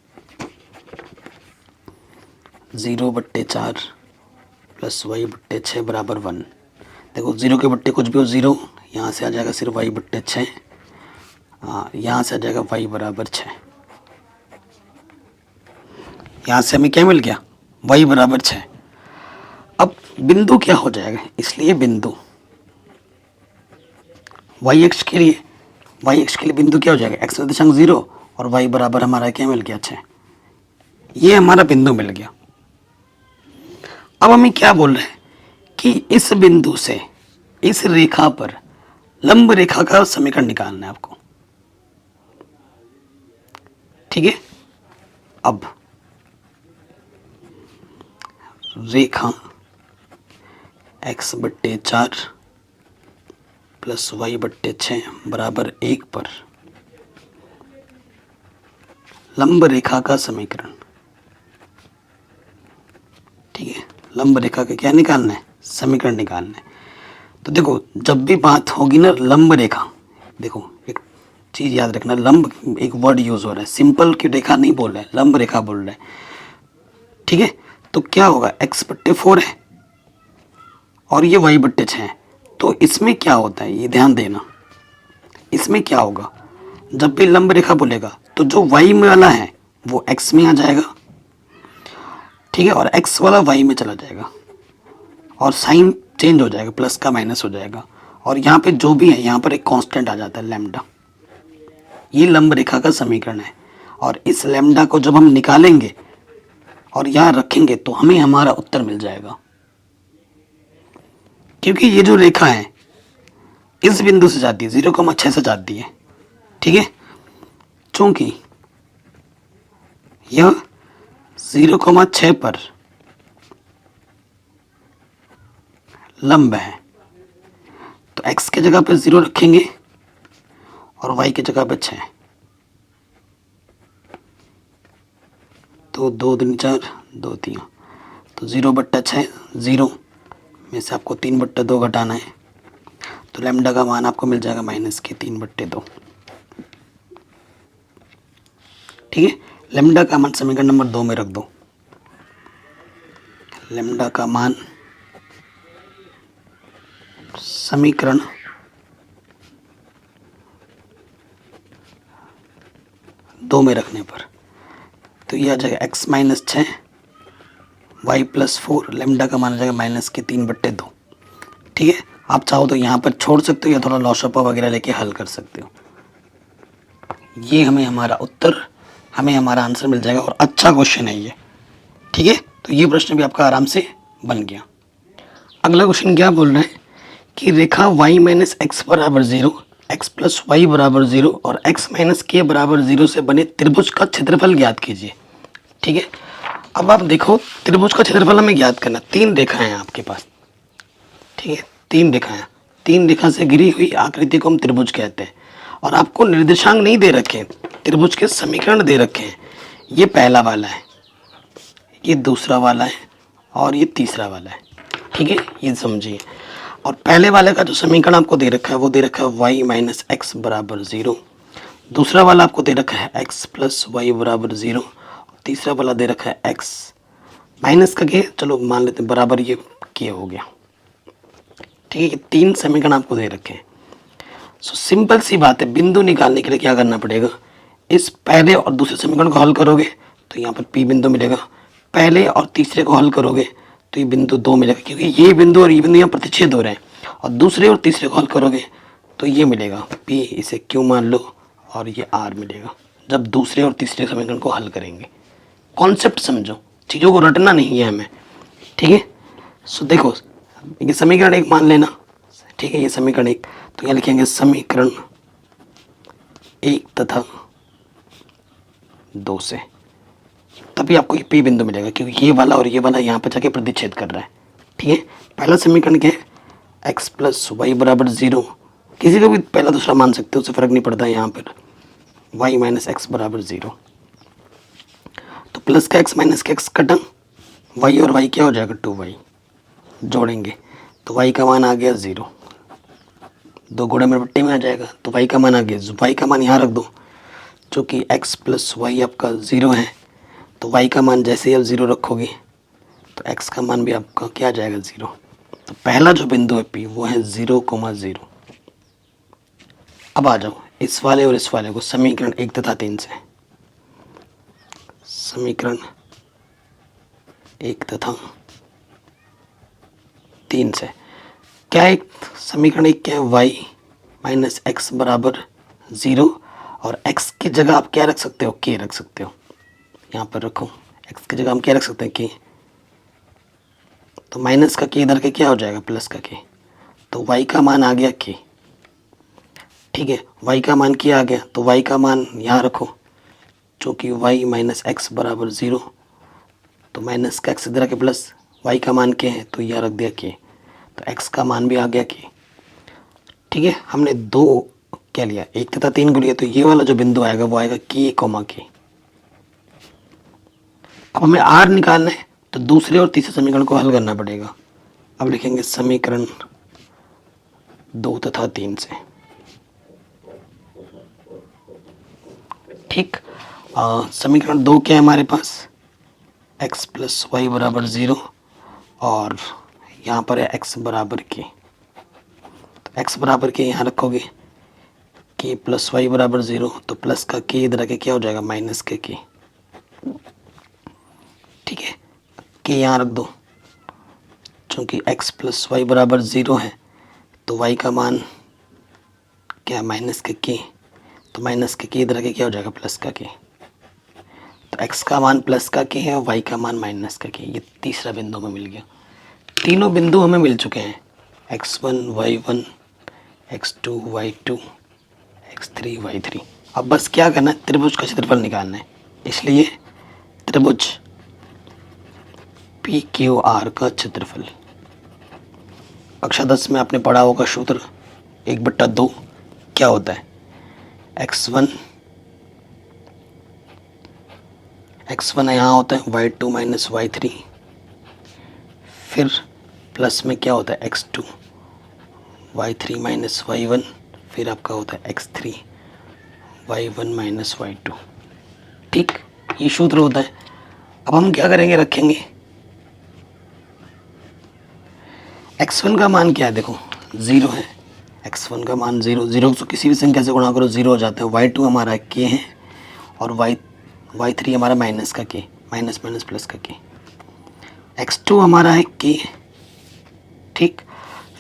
Speaker 1: 0/4 प्लस y/6 बराबर 1। देखो 0 के बट्टे कुछ भी हो 0, यहाँ से आ जाएगा सिर्फ y/6, यहाँ से आ जाएगा y बराबर 6। यहाँ से हमें क्या मिल गया, y बराबर 6। अब बिंदु क्या हो जाएगा, इसलिए बिंदु y अक्ष के लिए बिंदु क्या हो जाएगा, x निर्देशांक 0 और y बराबर हमारा क्या मिल गया, 6। ये हमारा बिंदु मिल गया। अब हमें क्या बोल रहे हैं कि इस बिंदु से इस रेखा पर लंब रेखा का समीकरण निकालना है आपको। ठीक है, अब रेखा x/4 प्लस y/6 बराबर 1 पर लंब रेखा का समीकरण, ठीक है, लंब रेखा का क्या निकालना है, समीकरण निकालना है। तो देखो जब भी बात होगी ना लंब रेखा, देखो एक चीज़ याद रखना, लंब एक वर्ड यूज़ हो रहा है, सिंपल की रेखा नहीं बोल रहे हैं, लंब रेखा बोल रहे हैं, ठीक है। तो क्या होगा, x/4 है और ये y/6 है। तो इसमें क्या होता है ये ध्यान देना, इसमें क्या होगा, जब भी लंब रेखा बोलेगा तो जो y में वाला है वो x में आ जाएगा, ठीक है, और x वाला y में चला जाएगा और साइन चेंज हो जाएगा, प्लस का माइनस हो जाएगा। और यहाँ पे जो भी है यहाँ पर एक कांस्टेंट आ जाता है लैम्डा। ये लंब रेखा का समीकरण है और इस लैम्डा को जब हम निकालेंगे और यहाँ रखेंगे तो हमें हमारा उत्तर मिल जाएगा, क्योंकि ये जो रेखा है इस बिंदु से जाती है 0,6 से जाती है, ठीक है। चूंकि यह 0,6 पर लंब है तो x के जगह पे 0 रखेंगे और y की जगह पे 6, तो 2 दूनी 4, 2 3, तो 0/6, 0 में से आपको 3/2 घटाना है, तो लैम्डा का मान आपको मिल जाएगा -3/2, ठीक है। लैम्डा का मान समीकरण नंबर 2 में रख दो। लैम्डा का मान समीकरण दो में रखने पर तो ये आ जाएगा x-6 y+4, लैम्डा का मान आ जाएगा -3/2, ठीक है। आप चाहो तो यहाँ पर छोड़ सकते हो या थोड़ा लॉशअप वगैरह लेके हल कर सकते हो। ये हमें हमारा उत्तर, हमें हमारा आंसर मिल जाएगा और अच्छा क्वेश्चन है ये, ठीक है। तो ये प्रश्न भी आपका आराम से बन गया। अगला क्वेश्चन क्या बोल रहा है कि रेखा y - x = 0, x + y = 0 और x - k = 0 से बने त्रिभुज का क्षेत्रफल ज्ञात कीजिए, ठीक है। अब आप देखो त्रिभुज का क्षेत्रफल हमें ज्ञात करना, 3 रेखाएं हैं आपके पास, ठीक है, 3 रेखाएं, 3 रेखा से घिरी हुई आकृति को हम त्रिभुज कहते हैं और आपको निर्देशांक नहीं दे रखे, त्रिभुज के समीकरण दे रखे हैं। ये पहला वाला है, ये दूसरा वाला है और ये तीसरा वाला है, ठीक है, ये समझिए। और पहले वाले का जो समीकरण आपको दे रखा है वो दे रखा है y - x = 0, दूसरा वाला आपको दे रखा है x + y = 0, तीसरा वाला दे रखा है x माइनस का के, चलो मान लेते हैं बराबर ये के हो गया, ठीक है। 3 समीकरण आपको दे रखे हैं। सो सिंपल सी बात है, बिंदु निकालने के लिए क्या करना पड़ेगा, इस पहले और दूसरे समीकरण को हल करोगे तो यहाँ पर P बिंदु मिलेगा, पहले और तीसरे को हल करोगे तो ये बिंदु 2 मिलेगा, क्योंकि ये बिंदु और ये बिंदु यहाँ प्रतिच्छेद हो रहे हैं, और दूसरे और तीसरे को हल करोगे तो ये मिलेगा P, इसे Q मान लो, और ये R मिलेगा जब दूसरे और तीसरे समीकरण को हल करेंगे। कॉन्सेप्ट समझो, चीज़ों को रटना नहीं है हमें, ठीक है। सो देखो ये समीकरण 1 मान लेना, ठीक है, ये समीकरण 1, तो यहाँ लिखेंगे समीकरण 1 तथा 2 से, तभी आपको ये P बिंदु मिलेगा, क्योंकि ये वाला और ये वाला यहाँ पे जाके प्रतिच्छेद कर रहा है, ठीक है। पहला समीकरण क्या है, x + y = 0, किसी को भी पहला दूसरा मान सकते हो, उससे फ़र्क नहीं पड़ता है। यहाँ पर y - x = 0, तो प्लस का x माइनस का x कटा, y और y क्या हो जाएगा 2y, जोड़ेंगे तो y का मान आ गया 0, 2 गुणे में बट्टे में आ जाएगा, तो y का मान आ गया, y का मान यहाँ रख दो, चूँकि x + y आपका 0 है तो y का मान जैसे ही आप 0 रखोगे तो x का मान भी आपका क्या आ जाएगा 0। तो पहला जो बिंदु है P वो है 0,0। अब आ जाओ इस वाले और इस वाले को समीकरण 1 तथा 3 से, समीकरण 1 तथा 3 से क्या है, समीकरण 1 क्या है, y - x = 0 और x की जगह आप क्या रख सकते हो, k रख सकते हो, यहाँ पर रखो x की जगह हम क्या रख सकते हैं, k, तो माइनस का k इधर के क्या हो जाएगा प्लस का k, तो y का मान आ गया k, ठीक है। y का मान क्या आ गया, तो y का मान यहाँ रखो, चूँकि y - x = 0, तो माइनस का x इधर के प्लस, y का मान क्या है तो यह रख दिया k, तो x का मान भी आ गया k, ठीक है। हमने 2 क्या लिया, 1 तथा 3 को लिया, तो ये वाला जो बिंदु आएगा वो आएगा k, k, अब हमें आर निकालना है तो दूसरे और तीसरे समीकरण को हल करना पड़ेगा। अब लिखेंगे समीकरण 2 तथा 3 से। ठीक, समीकरण 2 क्या है हमारे पास, x प्लस वाई बराबर 0 और यहाँ पर है x बराबर के। तो x बराबर के यहाँ रखोगे, k प्लस वाई बराबर 0, तो प्लस का k इधर आके क्या हो जाएगा, माइनस के k। ठीक है, k यहाँ रख दो, चूँकि x प्लस वाई बराबर 0 है तो y का मान क्या, माइनस के k, तो माइनस के k इधर आके क्या हो जाएगा, प्लस का k। तो x का मान प्लस का k है और y का मान माइनस का k। ये तीसरा बिंदु हमें मिल गया। तीनों बिंदु हमें मिल चुके हैं, x1 y1 x2 y2 x3 y3। अब बस क्या करना है, त्रिभुज का क्षेत्रफल निकालना है। इसलिए त्रिभुज पी क्यू आर का क्षेत्रफल, कक्षा 10 में आपने पढ़ा होगा सूत्र 1/2 क्या होता है, x1 यहाँ होता है y2 माइनस y3, फिर प्लस में क्या होता है x2 y3 माइनस y1, फिर आपका होता है x3 y1 माइनस y2। ठीक, ये सूत्र होता है। अब हम क्या करेंगे, रखेंगे x1 का मान क्या है, देखो 0 है, x1 का मान 0 को किसी भी संख्या से गुणा करो 0 हो जाता है। y2 हमारा k है और y3 हमारा माइनस का k, माइनस माइनस प्लस का k। x2 हमारा है k, ठीक,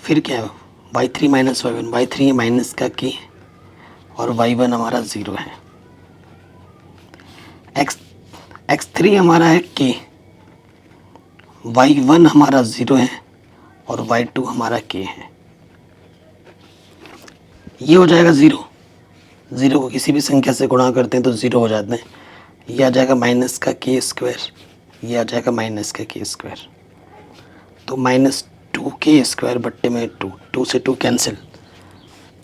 Speaker 1: फिर क्या है y3 माइनस y1, y3 है माइनस का k और y1 हमारा 0 है। x3 हमारा है k, y1 हमारा 0 है और y2 हमारा k है। ये हो जाएगा 0 को किसी भी संख्या से गुणा करते हैं तो 0 हो जाते हैं। ये आ जाएगा माइनस का k स्क्वायर, ये आ जाएगा माइनस का k स्क्वायर, तो माइनस 2k स्क्वायर बट्टे में 2 से 2 कैंसिल,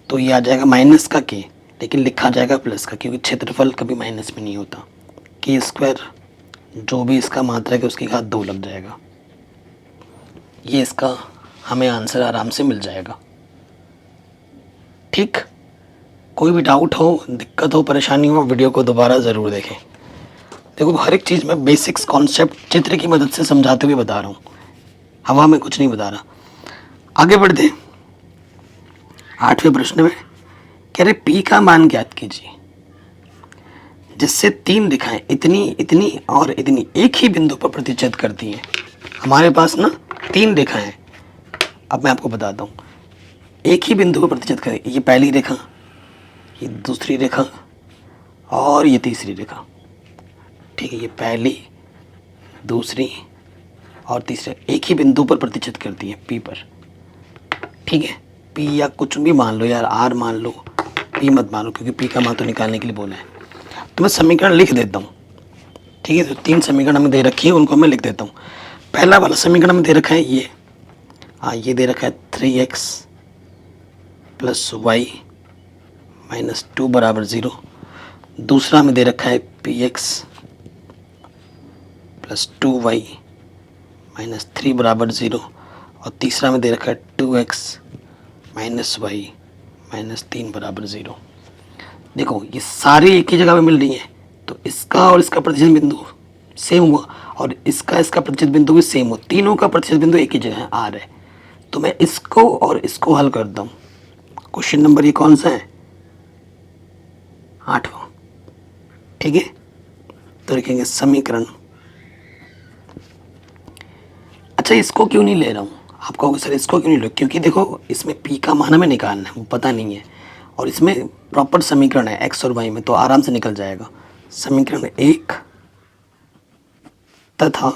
Speaker 1: तो ये आ जाएगा माइनस का k, लेकिन लिखा जाएगा प्लस का, क्योंकि क्षेत्रफल कभी माइनस में नहीं होता। k स्क्वायर जो भी इसका मात्रक है उसकी घात 2 लग जाएगा। ये इसका हमें आंसर आराम से मिल जाएगा। ठीक, कोई भी डाउट हो, दिक्कत हो, परेशानी हो, वीडियो को दोबारा ज़रूर देखें। देखो हर एक चीज़ में बेसिक्स कॉन्सेप्ट चित्र की मदद से समझाते हुए बता रहा हूँ, हवा में कुछ नहीं बता रहा। आगे बढ़ते हैं 8वें प्रश्न में। कह रहे पी का मान ज्ञात कीजिए जिससे 3 रेखाएं इतनी इतनी और इतनी एक ही बिंदु पर प्रतिच्छेद करती हैं। हमारे पास ना 3 रेखाएं हैं, अब मैं आपको बताता हूँ। एक ही बिंदु पर प्रतिच्छेद करें, ये पहली रेखा, ये दूसरी रेखा और ये तीसरी रेखा। ठीक है, ये पहली, दूसरी और तीसरी एक ही बिंदु पर प्रतिच्छेद करती है, पी पर। ठीक है, पी या कुछ भी मान लो यार, आर मान लो, पी मत मान लो, क्योंकि पी का मान तो निकालने के लिए बोला है। तो मैं समीकरण लिख देता हूँ। ठीक है, तो 3 समीकरण हमें दे रखी है, उनको मैं लिख देता हूँ। पहला वाला समीकरण में दे रखा है ये, ये दे रखा है 3x प्लस वाई माइनस 2 बराबर 0। दूसरा में दे रखा है px प्लस 2y माइनस 3 बराबर 0 और तीसरा में दे रखा है 2x माइनस वाई माइनस 3 बराबर 0। देखो ये सारी एक ही जगह पे मिल रही हैं, तो इसका और इसका प्रतिच्छेद बिंदु सेम हुआ और इसका प्रतिच्छेद बिंदु भी सेम हुआ। तीनों का प्रतिच्छेद बिंदु एक ही जगह है, आर है। तो मैं इसको और इसको हल करता हूँ। क्वेश्चन नंबर ये कौन सा है, 8वां। ठीक है, तो लिखेंगे समीकरण। अच्छा, इसको क्यों नहीं ले रहा हूँ, आप कहोगे सर इसको क्यों नहीं लो, क्योंकि देखो इसमें पी का मान हमें निकालना है, वो पता नहीं है, और इसमें प्रॉपर समीकरण है एक्स और वाई में, तो आराम से निकल जाएगा। समीकरण 1 तथा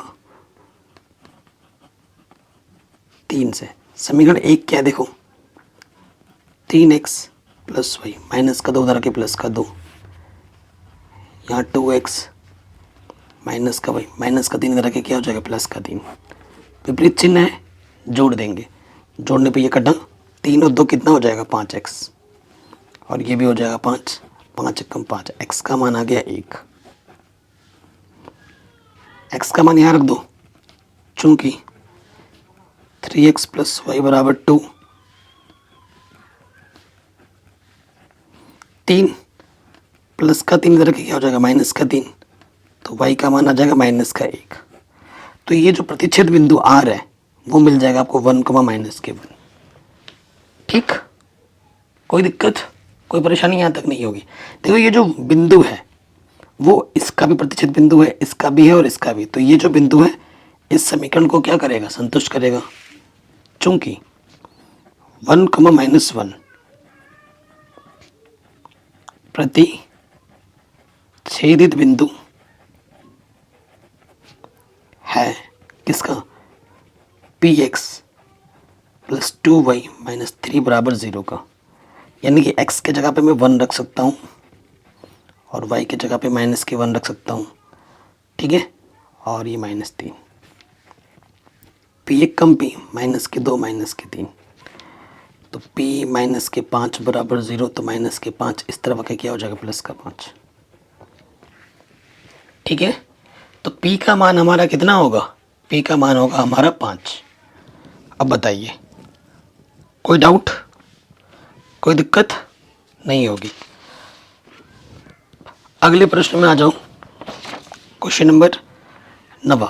Speaker 1: 3 से। समीकरण 1 क्या है, देखो 3x प्लस वाई, माइनस का 2 उधर के प्लस का 2, यहाँ 2x माइनस का वाई, माइनस का 3 इधर के क्या हो जाएगा, प्लस का 3। विपरीत चिन्ह है, जोड़ देंगे, जोड़ने पे ये कटा, 3 और 2 कितना हो जाएगा, 5x, और ये भी हो जाएगा 5, 5 कम 5, x का मान आ गया 1। x का मान यहाँ रख दो, चूंकि 3x प्लस वाई बराबर 2, 3 प्लस का 3 इधर के क्या हो जाएगा माइनस का 3, तो y का मान आ जाएगा माइनस का 1। तो ये जो प्रतिच्छेद बिंदु r है वो मिल जाएगा आपको 1, -1। ठीक, कोई दिक्कत, कोई परेशानी यहाँ तक नहीं होगी। देखो ये जो बिंदु है वो इसका भी प्रतिच्छेद बिंदु है, इसका भी है और इसका भी। तो ये जो बिंदु है इस समीकरण को क्या करेगा, संतुष्ट करेगा। चूंकि 1, -1 प्रतिच्छेदित बिंदु है किसका, px प्लस 2y माइनस 3 बराबर 0 का। यानी कि x के जगह पे मैं 1 रख सकता हूँ और y के जगह पे -1 रख सकता हूँ। ठीक है, और ये -3, p 1 कम p -2 -3, तो p -5 बराबर 0, तो -5 इस तरफ आके क्या हो जाएगा +5। ठीक है, तो p का मान हमारा कितना होगा, p का मान होगा हमारा 5। अब बताइए कोई डाउट, कोई दिक्कत नहीं होगी। अगले प्रश्न में आ जाऊं, क्वेश्चन नंबर 9।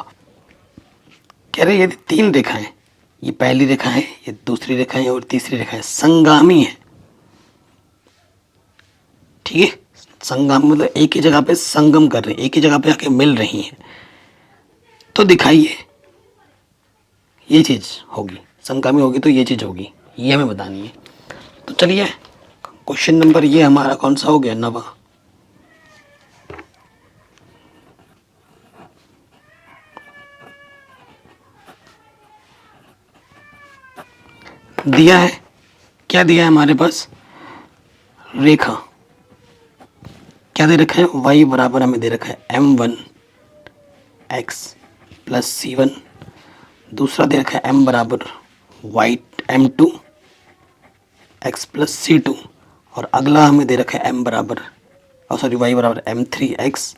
Speaker 1: कह रहे यदि 3 रेखाएं, ये पहली रेखा है, ये दूसरी रेखा है और तीसरी रेखा है, संगामी है। ठीक है, संगामी मतलब एक ही जगह पे संगम कर रही है, एक ही जगह पे आके मिल रही हैं, तो दिखाइए ये चीज होगी, संगामी होगी तो ये चीज होगी, ये हमें बतानी है। तो चलिए क्वेश्चन नंबर ये हमारा कौन सा हो गया, 9। दिया है, क्या दिया है हमारे पास, रेखा क्या दे रखा है, y बराबर हमें दे रखा है m1 x प्लस c1, दूसरा दे रखा है m बराबर y m2 x plus c2, और अगला हमें दे रखा है m बराबर y बराबर m3 x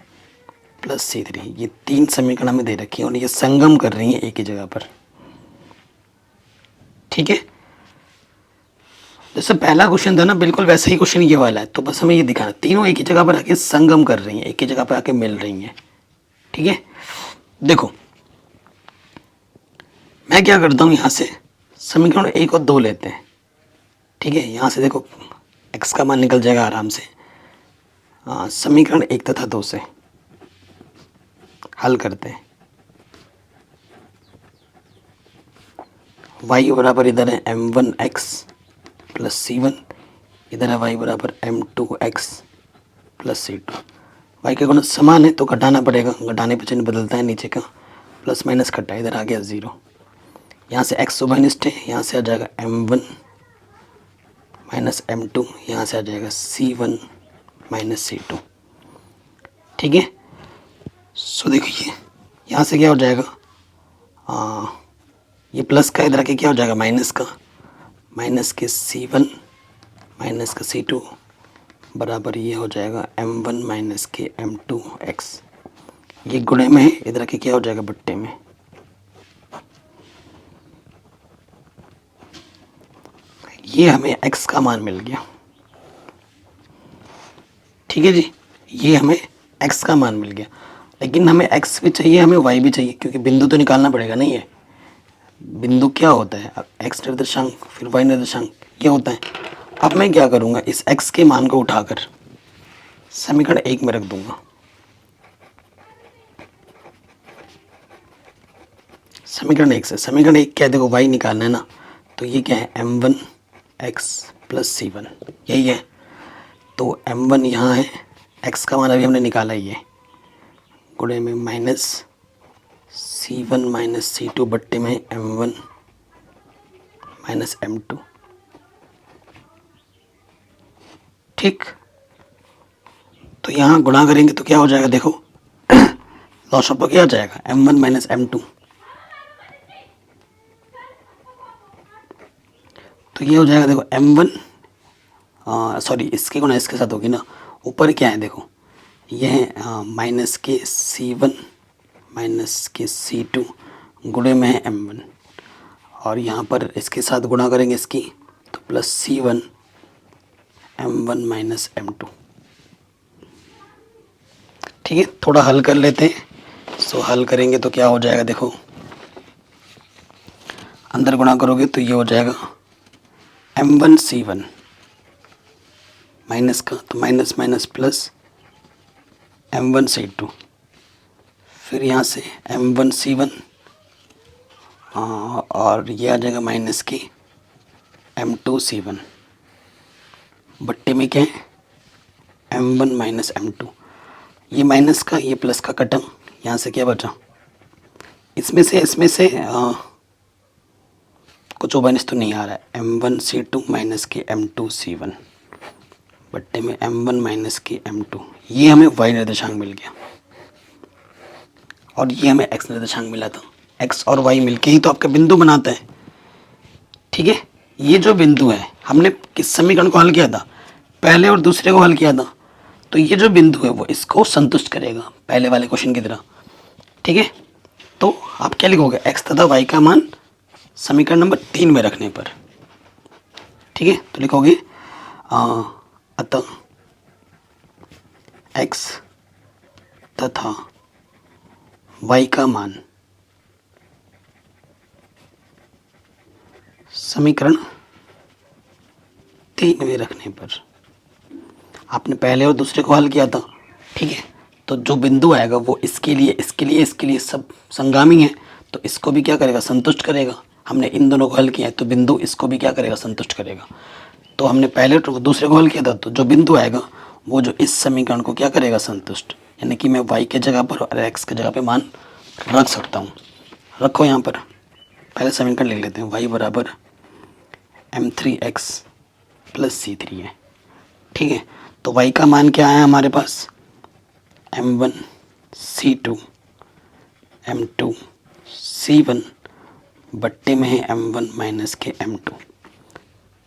Speaker 1: प्लस c3। ये 3 समीकरण हमें दे रखी है और ये संगम कर रही हैं एक ही जगह पर। ठीक है, जैसे पहला क्वेश्चन था ना, बिल्कुल वैसा ही क्वेश्चन ये वाला है। तो बस हमें ये दिखाना, तीनों एक ही जगह पर आके संगम कर रही हैं, एक ही जगह पर आके मिल रही हैं। ठीक है, देखो मैं क्या करता हूँ, यहाँ से समीकरण 1 और 2 लेते हैं। ठीक है, यहाँ से देखो x का मान निकल जाएगा आराम से। समीकरण 1 तथा 2 से हल करते हैं। y बराबर इधर है m1x प्लस c1, इधर है y बराबर m2x प्लस c2। y के गुण समान है तो घटाना पड़ेगा, घटाने पर चिन्ह बदलता है नीचे का, प्लस माइनस घटा, इधर आ गया 0। यहाँ से x सुबहनिष्ठ है, यहाँ से आ जाएगा m1 माइनस m2, यहाँ से आ जाएगा c1 माइनस c2। ठीक है, सो देखिए यहाँ से क्या हो जाएगा, ये प्लस का इधर आके क्या हो जाएगा माइनस का, माइनस के c1 माइनस का c2 बराबर ये हो जाएगा m1 माइनस के m2x। ये गुणे में है, इधर आके क्या हो जाएगा बट्टे में। ये हमें x का मान मिल गया। ठीक है जी, ये हमें x का मान मिल गया, लेकिन हमें x भी चाहिए, हमें y भी चाहिए, क्योंकि बिंदु तो निकालना पड़ेगा। नहीं है, बिंदु क्या होता है, x निर्देशांक फिर y निर्देशांक, ये होता है। अब मैं क्या करूँगा, इस x के मान को उठाकर समीकरण 1 में रख दूंगा। समीकरण 1 से, समीकरण 1 क्या है, देखो y निकालना है ना, तो ये क्या है m1x प्लस c1, यही है। तो m1 यहाँ है, x का मान अभी हमने निकाला ही है, गुणे में माइनस c1 माइनस c2 बट्टे में m1 माइनस m2। ठीक, तो यहाँ गुणा करेंगे तो क्या हो जाएगा, देखो लॉस ऑफ क्या हो जाएगा, m1 माइनस m2। तो ये हो जाएगा, देखो m1 सॉरी इसके गुणा इसके साथ होगी ना, ऊपर क्या है देखो, ये है माइनस के c1 माइनस के C2 गुणे में है M1, और यहाँ पर इसके साथ गुणा करेंगे इसकी तो plus C1 M1 minus M2। ठीक है, थोड़ा हल कर लेते हैं। सो हल करेंगे तो क्या हो जाएगा, देखो अंदर गुणा करोगे तो ये हो जाएगा M1 C1 माइनस का तो minus minus plus M1 C2, फिर यहाँ से M1 C1 और ये आ जाएगा माइनस की M2 C1 बट्टे में क्या है M1 माइनस M2। ये माइनस का ये प्लस का कटा, यहाँ से क्या बचा, इसमें से कुछ ओबाइनस तो नहीं आ रहा है। M1 C2 माइनस के M2 C1 बट्टे में M1 माइनस के M2, ये हमें y निर्देशांक मिल गया और ये हमें x निर्देशांक मिला था। x और y मिलके ही तो आपका बिंदु बनाता है। ठीक है, ये जो बिंदु है हमने किस समीकरण को हल किया था, पहले और दूसरे को हल किया था, तो ये जो बिंदु है वो इसको संतुष्ट करेगा पहले वाले क्वेश्चन की तरह। ठीक है, तो आप क्या लिखोगे, x तथा y का मान समीकरण नंबर 3 में रखने पर। ठीक है, तो लिखोगे अतः x तथा y का मान समीकरण 3 में रखने पर। आपने पहले और दूसरे को हल किया था। ठीक है, तो जो बिंदु आएगा वो इसके लिए सब संगामी है, तो इसको भी क्या करेगा, संतुष्ट करेगा। हमने इन दोनों को हल किया है तो बिंदु इसको भी क्या करेगा, संतुष्ट करेगा। तो हमने पहले और दूसरे को हल किया था, तो जो बिंदु आएगा वो जो इस समीकरण को क्या करेगा, संतुष्ट। यानी कि मैं y के जगह पर और x के जगह पे मान रख सकता हूँ। रखो यहाँ पर, पहले समीकरण लिख लेते हैं। y बराबर M3x प्लस C3 है। ठीक है, तो y का मान क्या आया हमारे पास, M1 C2 M2 C1 बट्टे में है M1 माइनस के M2।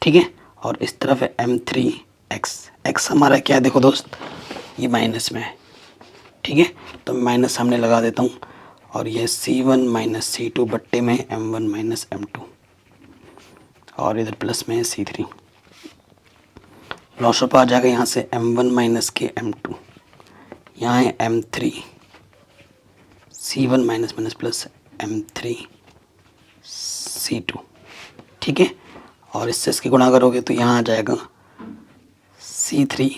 Speaker 1: ठीक है, और इस तरफ है M3x, x हमारा क्या है, देखो दोस्त ये माइनस में है। ठीक है, तो माइनस सामने लगा देता हूँ, और ये C1 माइनस C2 बट्टे में M1 माइनस M2, और इधर प्लस में है C3। लॉस ऑफ आ जाएगा यहाँ से M1 माइनस के M2, यहाँ है M3 C1 minus minus plus M3 C2। ठीक है, और इससे इसकी गुणा करोगे तो यहाँ आ जाएगा C3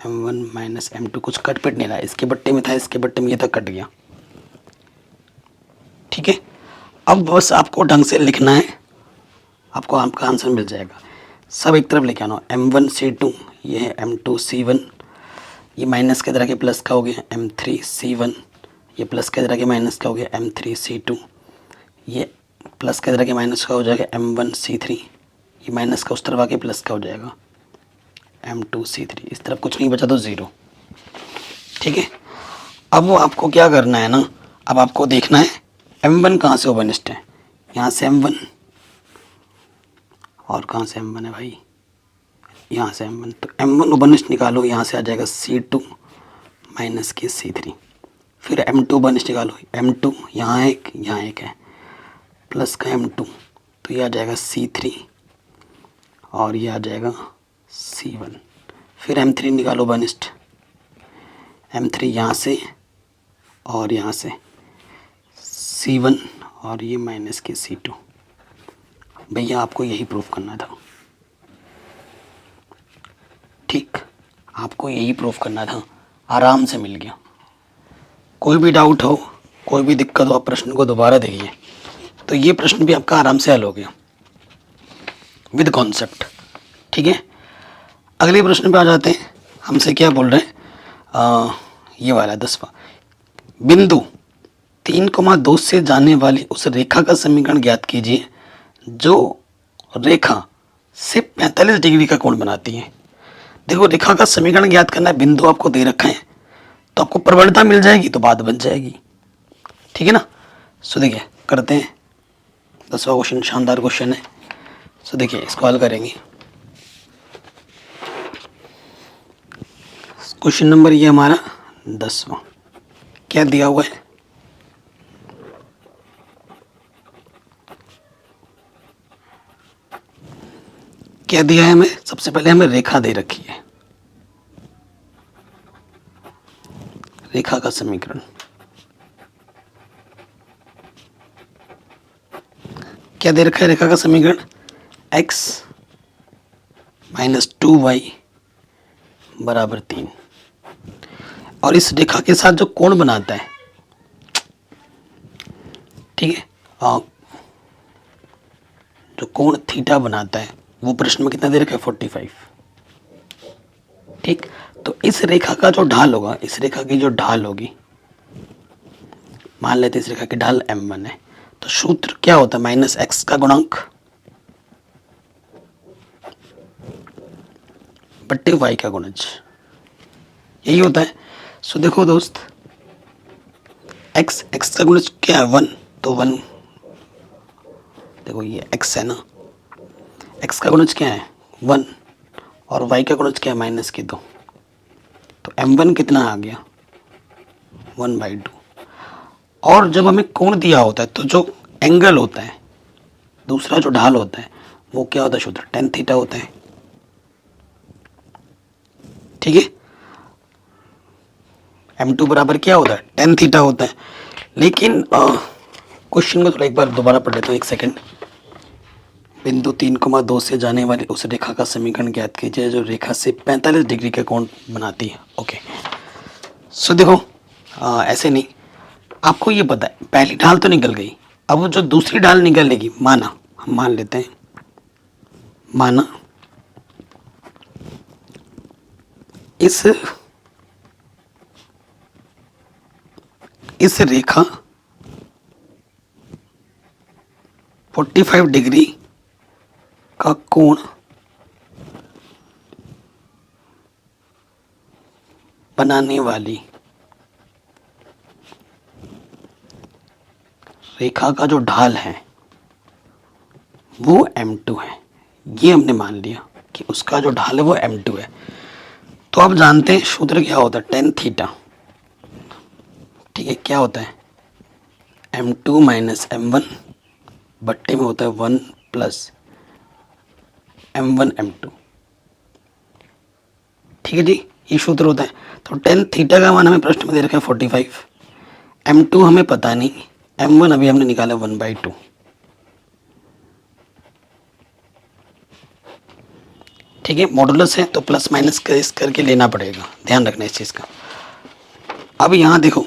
Speaker 1: M1 माइनस M2, कुछ कट पिट नहीं रहा, इसके बट्टे में था, इसके बट्टे में ये तक कट गया। ठीक है, अब बस आपको ढंग से लिखना है, आपको आपका आंसर मिल जाएगा। सब एक तरफ लेके आना, M1 C2 ये है M2 C1, ये माइनस के तरह के प्लस का हो गया M3 C1, ये प्लस के तरह के माइनस का हो गया M3 C2, ये प्लस के तरह के माइनस का हो जाएगा M1 C3, ये माइनस का उस तरफ आके प्लस का हो जाएगा M2 C3, इस तरफ कुछ नहीं बचा तो 0। ठीक है, अब वो आपको क्या करना है ना, अब आपको देखना है M1 कहाँ से ओवरनिस्ट है, यहाँ से M1, और कहाँ से M1 है भाई, यहाँ से M1, तो M1 ओवरनिस्ट निकालो, यहाँ से आ जाएगा C2 माइनस के C3, फिर M2 ओवरनिस्ट निकालो, M2 यहाँ एक है प्लस का M2, तो ये आ जाएगा C3 और ये आ जाएगा C1, फिर M3 निकालो बनिस्ट, M3 यहाँ से और यहाँ से C1 और ये माइनस के C2। भैया आपको यही प्रूफ करना था। ठीक, आपको यही प्रूफ करना था, आराम से मिल गया। कोई भी डाउट हो, कोई भी दिक्कत हो, आप प्रश्न को दोबारा देखिए, तो ये प्रश्न भी आपका आराम से हल हो गया विद कॉन्सेप्ट। ठीक है, अगले प्रश्न पे आ जाते हैं। हमसे क्या बोल रहे हैं, ये वाला 10वां, बिंदु 3,2 से जाने वाली उस रेखा का समीकरण ज्ञात कीजिए जो रेखा से 45 डिग्री का कोण बनाती है। देखो, रेखा का समीकरण ज्ञात करना है, बिंदु आपको दे रखा है तो आपको प्रवणता मिल जाएगी तो बात बन जाएगी। ठीक है ना। सो देखिए करते हैं, 10वां क्वेश्चन शानदार क्वेश्चन है। सो देखिए इसको हल करेंगे। क्वेश्चन नंबर ये हमारा 10वां, क्या दिया हुआ है, क्या दिया है हमें, सबसे पहले हमें रेखा दे रखी है, रेखा का समीकरण क्या दे रखा है, रेखा का समीकरण x माइनस 2y बराबर 3। और इस रेखा के साथ जो कोण बनाता है, ठीक है, जो कोण थीटा बनाता है वो प्रश्न में कितना दे रखा है, 45। ठीक, तो इस रेखा का जो ढाल होगा, इस रेखा की जो ढाल होगी, मान लेते इस रेखा की ढाल m1 है, तो सूत्र क्या होता है, माइनस एक्स का गुणांक बट्टे y का गुणज, यही होता है। सो देखो दोस्त, x का गुणज क्या है, 1, तो 1, देखो ये x है ना, x का गुणज क्या है 1 और y का गुणज क्या है माइनस के 2, तो m1 कितना आ गया 1/2। और जब हमें कोण दिया होता है तो जो एंगल होता है, दूसरा जो ढाल होता है वो क्या होता है, सूत्र tan थीटा होता है। ठीक है, m2 बराबर क्या होता है, tan थीटा होता है। लेकिन क्वेश्चन को थोड़ा एक बार दोबारा पढ़ लेता हूँ, एक सेकंड। बिंदु 3,2 से जाने वाली उस रेखा का समीकरण ज्ञात कीजिए जो रेखा से 45 डिग्री का कोण बनाती है। ओके, सो देखो ऐसे नहीं, आपको ये पता है पहली ढाल तो निकल गई, अब जो दूसरी ढाल निकलेगी, माना हम मान लेते हैं, माना इस रेखा 45 डिग्री का कोण बनाने वाली रेखा का जो ढाल है वो m2 है। ये हमने मान लिया कि उसका जो ढाल है वो m2 है। तो आप जानते हैं सूत्र क्या होता है, tan थीटा। ठीक है, क्या होता है m2 माइनस m1 बट्टे में होता है 1 प्लस m1 m2। ठीक है जी, ये सूत्र होता है। तो tan थीटा का मान हमें प्रश्न में दे रखा है 45, m2 हमें पता नहीं, m1 अभी हमने निकाला 1/2। ठीक है, मॉडुलस है तो प्लस माइनस करके लेना पड़ेगा, ध्यान रखना इस चीज़ का। अब यहाँ देखो,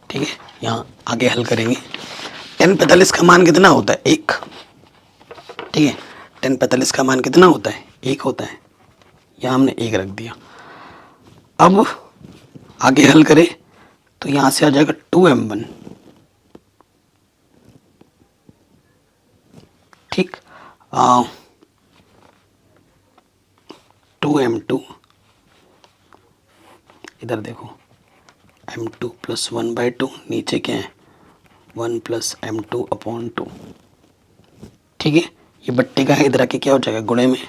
Speaker 1: ठीक है, यहाँ आगे हल करेंगे। tan 45 का मान कितना होता है, 1। ठीक है, tan 45 का मान कितना होता है, 1 होता है। यहाँ हमने 1 रख दिया। अब आगे हल करें तो यहाँ से आ जाएगा 2m1। ठीक, 2m2, इधर देखो m2 प्लस 1/2, नीचे क्या है 1 प्लस m2/2। ठीक है, ये बट्टे का है, इधर आके क्या हो जाएगा गुणे में,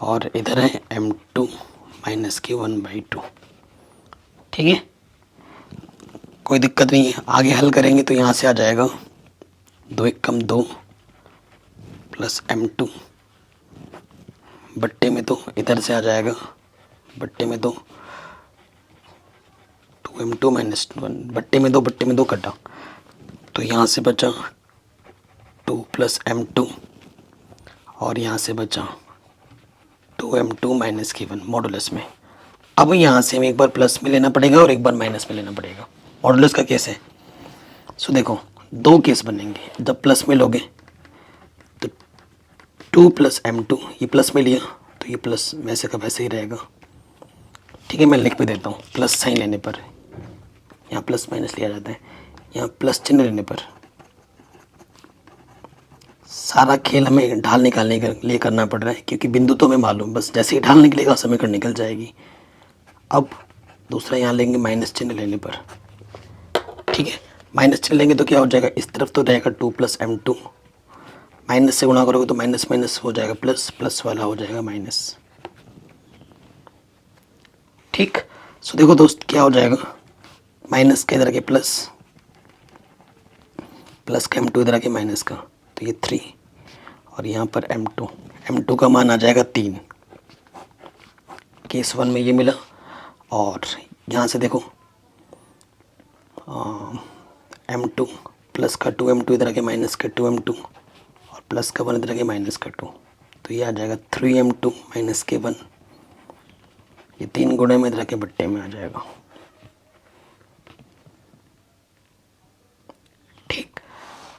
Speaker 1: और इधर है m2 माइनस के 1/2। ठीक है, कोई दिक्कत नहीं है। आगे हल करेंगे तो यहाँ से आ जाएगा 2 1 कम 2 प्लस m2 बट्टे में 2, इधर से आ जाएगा बट्टे में 2, 2m2 माइनस 1 बट्टे में 2 कटा, तो यहाँ से बचा 2 प्लस m2 और यहाँ से बचा 2m2 माइनस के 1 मॉडुलस में। अब यहाँ से हमें एक बार प्लस में लेना पड़ेगा और एक बार माइनस में लेना पड़ेगा। मॉडुलस का केस है। सो देखो, 2 केस बनेंगे। जब प्लस में लोगे तो 2 प्लस m2, ये प्लस में लिया तो ये प्लस वैसे का वैसे ही रहेगा। ठीक है, मैं लिख भी देता हूँ, प्लस साइन लेने पर यहाँ प्लस माइनस लिया जाता है, यहाँ प्लस चिन्ह लेने पर सारा खेल हमें ढाल निकालने के लिए करना पड़ रहा है, क्योंकि बिंदु तो हमें मालूम, बस जैसे ही ढाल निकलेगा समीकरण निकल जाएगी। अब दूसरा यहाँ लेंगे माइनस चिन्ह लेने पर। ठीक है, माइनस चिन्ह लेंगे तो क्या हो जाएगा, इस तरफ तो रहेगा 2 प्लस m2 माइनस से गुणा करोगे तो माइनस माइनस हो जाएगा प्लस, प्लस वाला हो जाएगा माइनस। ठीक, सो देखो दोस्त क्या हो जाएगा, माइनस के इधर के प्लस, प्लस का m2 इधर आके माइनस का, तो ये 3 और यहाँ पर m2 का मान आ जाएगा 3। केस 1 में ये मिला। और यहाँ से देखो m2 प्लस का 2m2 इधर आके माइनस का 2m2 और प्लस का 1 इधर आके माइनस का 2, तो ये आ जाएगा 3m2 माइनस के 1। ये 3 गुणे में इधर के बट्टे में आ जाएगा। ठीक,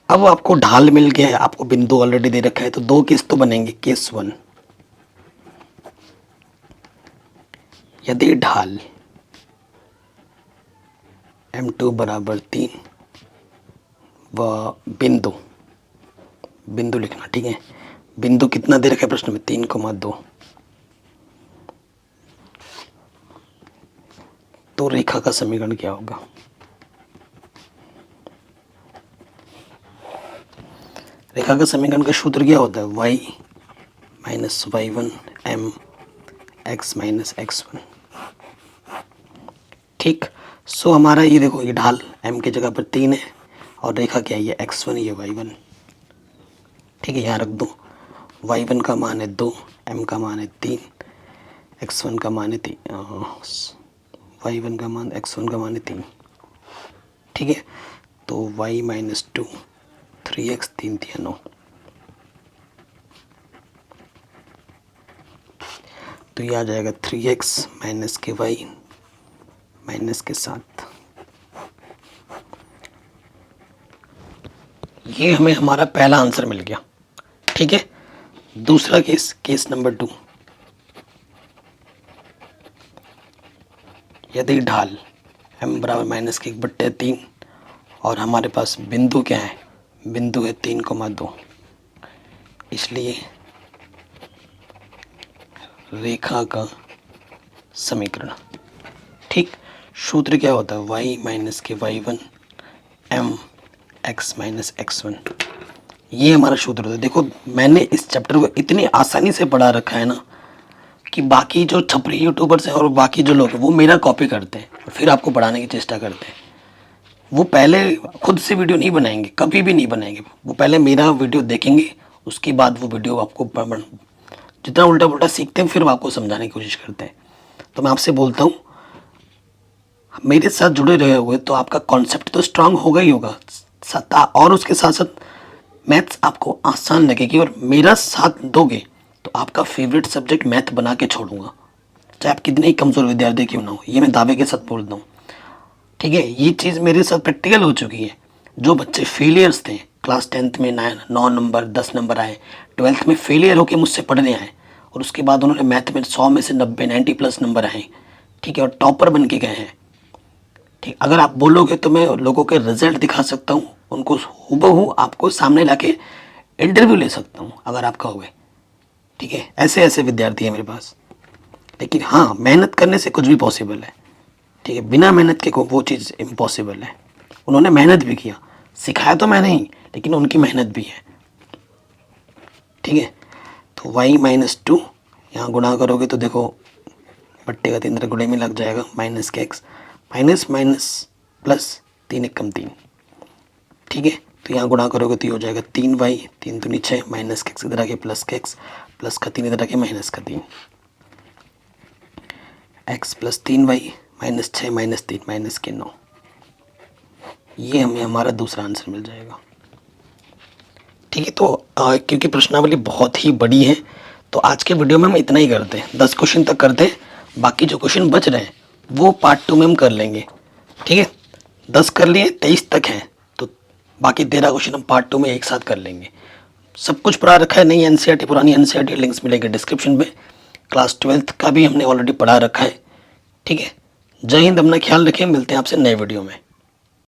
Speaker 1: अब आपको ढाल मिल गया है, आपको बिंदु ऑलरेडी दे रखा है, तो 2 केस तो बनेंगे। केस 1, यदि ढाल m2 बराबर 3 व बिंदु लिखना, ठीक है। बिंदु कितना दे रखा है प्रश्न में, 3,2, तो रेखा का समीकरण क्या होगा। रेखा का समीकरण का सूत्र क्या होता है, y minus y1 m x minus x1। ठीक, सो हमारा ये देखो, ये ढाल m की जगह पर 3 है और रेखा क्या है, ये x1 ये y1। ठीक है, यहाँ रख दो, y1 का मान है 2, m का मान है 3, x1 का मान है 3, y1 का मान x1 का मान है 3। ठीक है, तो y माइनस 2 3x 3 3 9, तो ये आ जाएगा 3x माइनस के y माइनस के 7। ये हमें हमारा पहला आंसर मिल गया। ठीक है, दूसरा केस, केस नंबर 2, यदि ढाल m बराबर माइनस के 1/3 और हमारे पास बिंदु क्या है, बिंदु है 3,2, इसलिए रेखा का समीकरण। ठीक, सूत्र क्या होता है, y माइनस के y1 m x minus x1, ये हमारा सूत्र होता है। देखो मैंने इस चैप्टर को इतनी आसानी से पढ़ा रखा है ना कि बाकी जो छपरी यूट्यूबर्स हैं और बाकी जो लोग हैं वो मेरा कॉपी करते हैं और फिर आपको पढ़ाने की चेष्टा करते हैं। वो पहले खुद से वीडियो नहीं बनाएंगे, कभी भी नहीं बनाएंगे, वो पहले मेरा वीडियो देखेंगे, उसके बाद वो वीडियो आपको जितना उल्टा पुल्टा सीखते हैं फिर वो आपको समझाने की कोशिश करते हैं। तो मैं आपसे बोलता हूँ मेरे साथ जुड़े रहे हुए तो आपका कॉन्सेप्ट तो स्ट्रांग होगा ही होगा, और उसके साथ साथ मैथ्स आपको आसान लगेगी और मेरा साथ दोगे तो आपका फेवरेट सब्जेक्ट मैथ बना के छोड़ूंगा, चाहे आप कितने ही कमज़ोर विद्यार्थी क्यों ना हो। ये मैं दावे के साथ बोलता हूँ। ठीक है, ये चीज़ मेरे साथ प्रैक्टिकल हो चुकी है। जो बच्चे फेलियर्स थे क्लास 10th में 9 नंबर 10 नंबर आए, 12th में फेलियर होकर मुझसे पढ़ने आए और उसके बाद उन्होंने मैथ में 100 में से 90 90 प्लस नंबर आए। ठीक है, और टॉपर बन के गए हैं। ठीक, अगर आप बोलोगे तो मैं लोगों के रिजल्ट दिखा सकता हूँ, उनको हूबहू आपको सामने लाके इंटरव्यू ले सकता हूँ अगर आप कहोगे। ठीक है, ऐसे ऐसे विद्यार्थी हैं मेरे पास। लेकिन हाँ, मेहनत करने से कुछ भी पॉसिबल है। ठीक है, बिना मेहनत के वो चीज़ इम्पॉसिबल है। उन्होंने मेहनत भी किया, सिखाया तो मैंने ही, लेकिन उनकी मेहनत भी है। ठीक है, तो y माइनस 2 यहाँ गुणा करोगे तो देखो बट्टे का 3 गुणे में लग जाएगा, माइनस के x माइनस माइनस प्लस 3 1 3। ठीक है, तो यहाँ गुणा करोगे तो ये हो जाएगा 3y 3 दूनी 6 माइनस के x इधर आके प्लस के x प्लस का 3 इधर आके माइनस का 3 x plus 3y minus 6 minus 3 minus के 9। ये हमें हमारा दूसरा आंसर मिल जाएगा। ठीक है, तो क्योंकि प्रश्नावली बहुत ही बड़ी है तो आज के वीडियो में हम इतना ही करते हैं, 10 क्वेश्चन तक करते हैं। बाकी जो क्वेश्चन बच रहे हैं वो पार्ट 2 में हम कर लेंगे। ठीक है, 10 कर लिए, 23 तक हैं, तो बाकी 13 क्वेश्चन हम पार्ट 2 में एक साथ कर लेंगे। सब कुछ पढ़ा रखा है, नई एनसीईआरटी पुरानी एनसीईआरटी लिंक्स मिलेंगे डिस्क्रिप्शन में। क्लास 12th का भी हमने ऑलरेडी पढ़ा रखा है। ठीक है, जय हिंद, अपना ख्याल रखें, मिलते हैं आपसे नए वीडियो में।